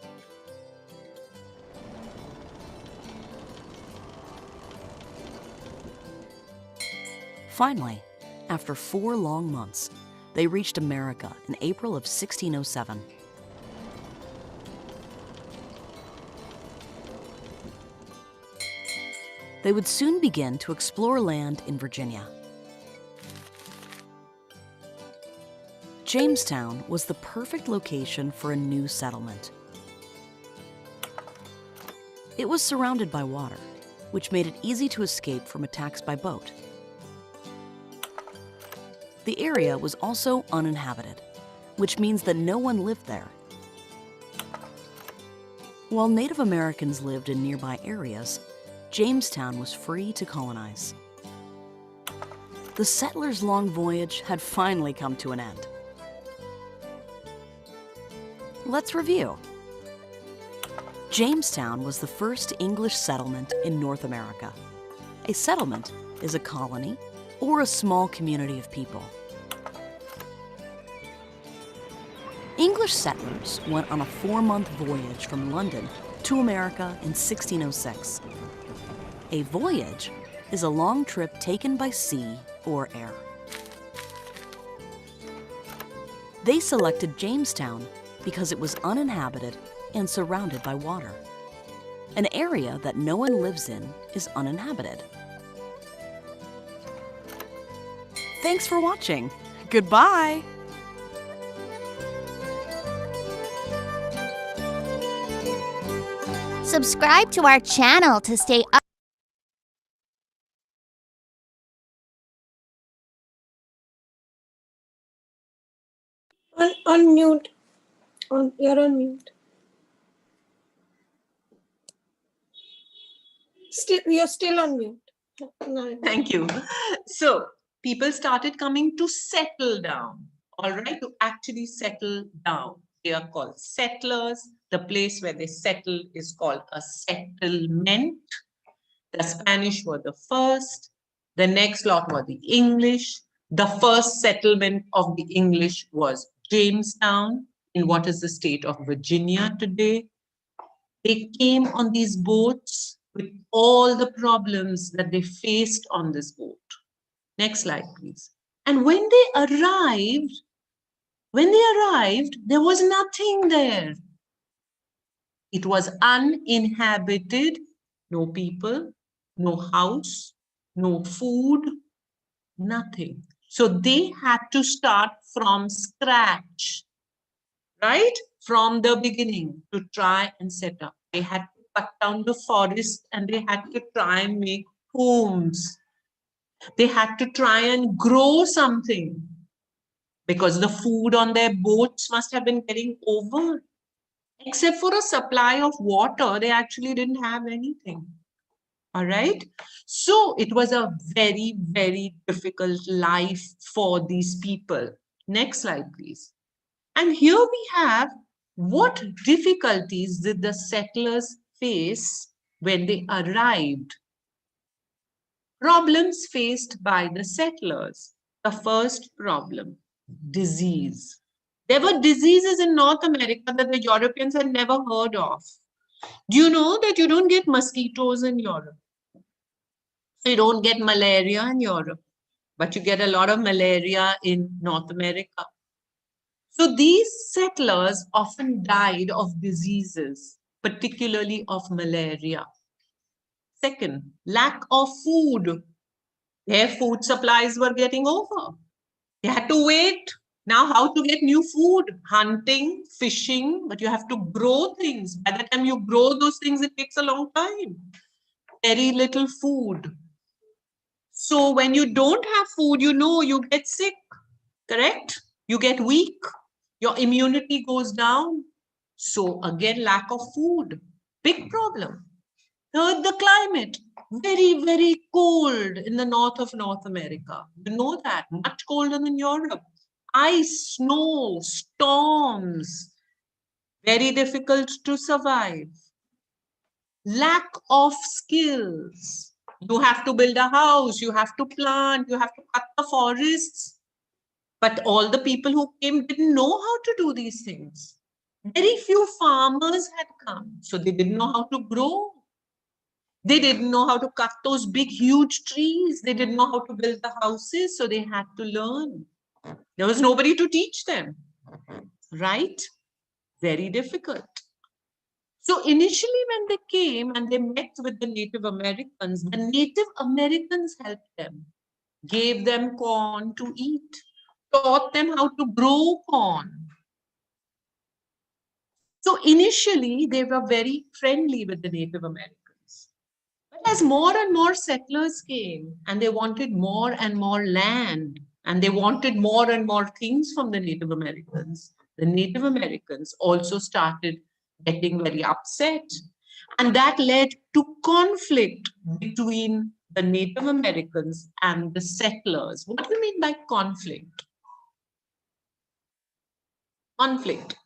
Finally, after 4 long months, they reached America in April of 1607. They would soon begin to explore land in Virginia. Jamestown was the perfect location for a new settlement. It was surrounded by water, which made it easy to escape from attacks by boat. The area was also uninhabited, which means that no one lived there. While Native Americans lived in nearby areas, Jamestown was free to colonize. The settlers' long voyage had finally come to an end. Let's review. Jamestown was the first English settlement in North America. A settlement is a colony or a small community of people. English settlers went on a 4-month voyage from London to America in 1606. A voyage is a long trip taken by sea or air. They selected Jamestown because it was uninhabited and surrounded by water. An area that no one lives in is uninhabited. Thanks for watching. Goodbye. Subscribe to our channel to stay up. Unmute. You're on mute. You're still on mute. No. Thank you. So people started coming to settle down, all right, to actually settle down. They are called settlers. The place where they settle is called a settlement. The Spanish were the first. The next lot were the English. The first settlement of the English was Jamestown in what is the state of Virginia today. They came on these boats with all the problems that they faced on this boat. Next slide, please. And when they arrived, there was nothing there. It was uninhabited, no people, no house, no food, nothing. So they had to start from scratch, right? From the beginning to try and set up. They had to cut down the forest and they had to try and make homes. They had to try and grow something because the food on their boats must have been getting over. Except for a supply of water, they actually didn't have anything. All right. So it was a very, very difficult life for these people. Next slide, please. And here we have what difficulties did the settlers face when they arrived. Problems faced by the settlers. The first problem, disease. There were diseases in North America that the Europeans had never heard of. Do you know that you don't get mosquitoes in Europe? So you don't get malaria in Europe, but you get a lot of malaria in North America. So these settlers often died of diseases, particularly of malaria. Second, lack of food. Their food supplies were getting over. They had to wait. Now, how to get new food? Hunting, fishing, but you have to grow things. By the time you grow those things, it takes a long time. Very little food. So when you don't have food, you get sick, correct? You get weak. Your immunity goes down. So again, lack of food, big problem. Third, the climate, very, very cold in the north of North America. You know that, much colder than Europe. Ice, snow, storms, very difficult to survive. Lack of skills. You have to build a house, you have to plant, you have to cut the forests. But all the people who came didn't know how to do these things. Very few farmers had come, so they didn't know how to grow. They didn't know how to cut those big, huge trees. They didn't know how to build the houses, so they had to learn. There was nobody to teach them, right? Very difficult. So initially when they came and they met with the Native Americans, the Native Americans helped them, gave them corn to eat, taught them how to grow corn. So initially they were very friendly with the Native Americans. But as more and more settlers came and they wanted more and more land and they wanted more and more things from the Native Americans also started getting very upset. And that led to conflict between the Native Americans and the settlers. What do you mean by conflict? Conflict.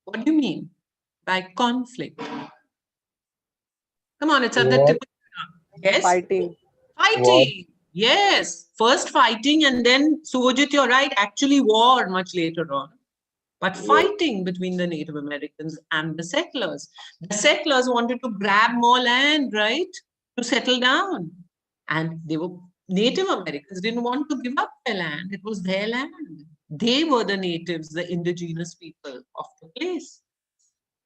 What do you mean by conflict? Come on, it's at the tip of the tongue. Yes? Fighting. Fighting. Yes. First fighting and then, Suvajit, you're right, actually war much later on. But fighting between the Native Americans and the settlers. The settlers wanted to grab more land, right? To settle down. And Native Americans didn't want to give up their land. It was their land. They were the natives, the indigenous people of the place.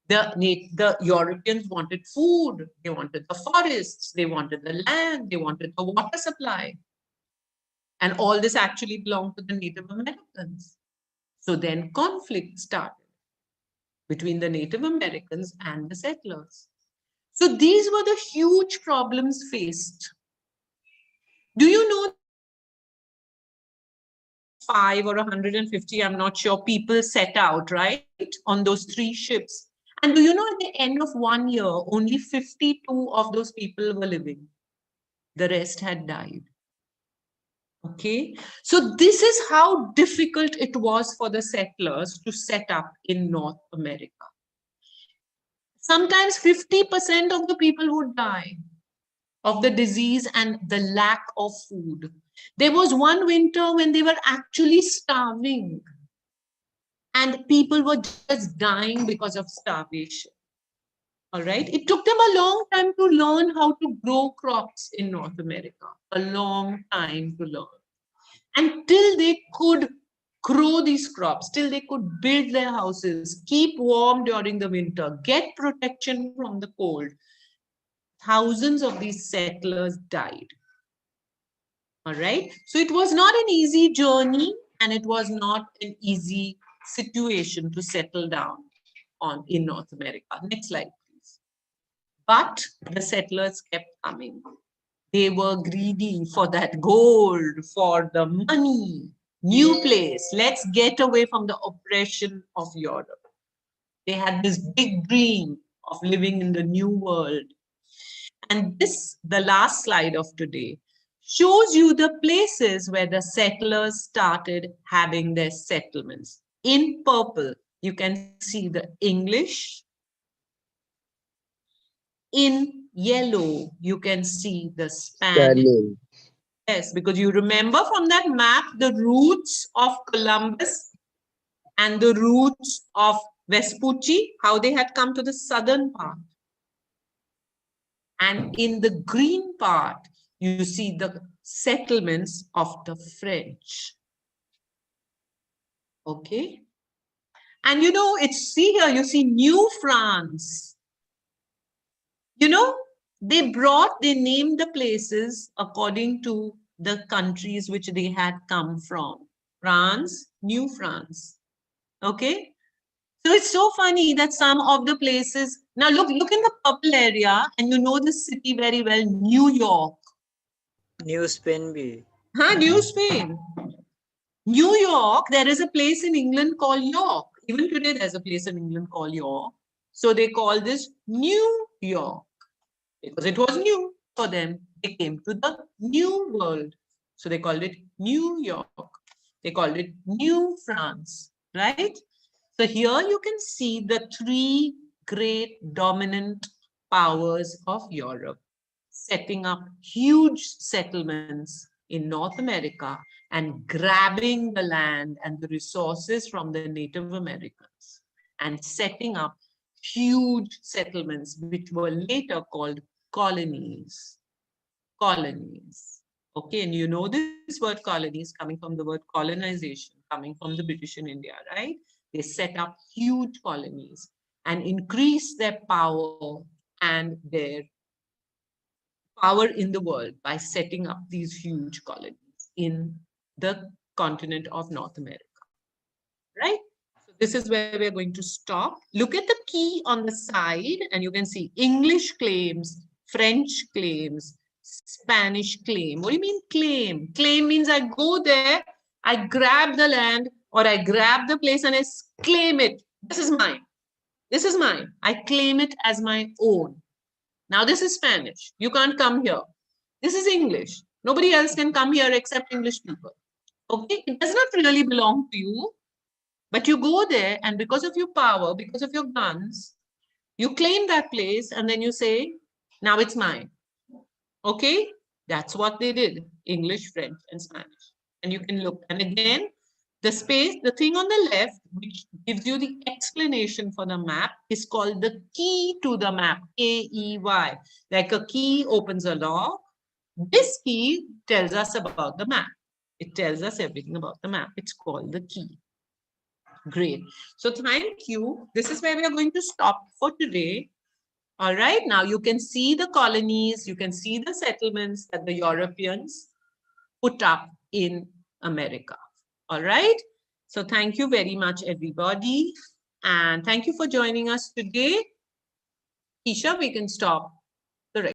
The Europeans wanted food. They wanted the forests. They wanted the land. They wanted the water supply. And all this actually belonged to the Native Americans. So then conflict started between the Native Americans and the settlers. So these were the huge problems faced. Do you know 5 or 150, I'm not sure, people set out, right, on those 3 ships? And do you know at the end of 1 year, only 52 of those people were living. The rest had died. Okay, so this is how difficult it was for the settlers to set up in North America. Sometimes 50% of the people would die of the disease and the lack of food. There was one winter when they were actually starving and people were just dying because of starvation. All right, it took them a long time to learn how to grow crops in North America, a long time to learn. Until they could grow these crops, till they could build their houses, keep warm during the winter, get protection from the cold, thousands of these settlers died. All right, so it was not an easy journey and it was not an easy situation to settle down on in North America. Next slide, please. But the settlers kept coming. They were greedy for that gold, for the money, new place. Let's get away from the oppression of Europe. They had this big dream of living in the new world. And this, the last slide of today, shows you the places where the settlers started having their settlements. In purple, you can see the English. In yellow, you can see the Spanish. Yes, because you remember from that map the routes of Columbus and the routes of Vespucci, how they had come to the southern part. And in the green part, you see the settlements of the French. Okay. And you know, see here, you see New France. You know, they named the places according to the countries which they had come from. France, New France. Okay. So it's so funny that some of the places, now look in the purple area and you know the city very well, New York. New Spain bhi. New Spain. New York, there is a place in England called York. Even today, there's a place in England called York. So they call this New York because it was new for them. They came to the new world. So they called it New York. They called it New France, right? So here you can see the three great dominant powers of Europe setting up huge settlements in North America and grabbing the land and the resources from the Native Americans and setting up huge settlements which were later called colonies. Colonies. Okay, and you know this word colonies coming from the word colonization, coming from the British in India, right? They set up huge colonies and increased their power and their power in the world by setting up these huge colonies in the continent of North America, right? So this is where we're going to stop. Look at the key on the side and you can see English claims, French claims, Spanish claim. What do you mean claim? Claim means I go there, I grab the land or I grab the place and I claim it. This is mine. This is mine. I claim it as my own. Now this is Spanish. You can't come here. This is English. Nobody else can come here except English people. Okay? It does not really belong to you. But you go there and because of your power, because of your guns, you claim that place and then you say, now it's mine. Okay? That's what they did. English, French, and Spanish. And you can look. And again, the space, the thing on the left, which gives you the explanation for the map, is called the key to the map, K-E-Y. Like a key opens a lock. This key tells us about the map. It tells us everything about the map. It's called the key. Great. So thank you. This is where we are going to stop for today. All right. Now you can see the colonies. You can see the settlements that the Europeans put up in America. All right. So thank you very much, everybody. And thank you for joining us today. Isha, we can stop.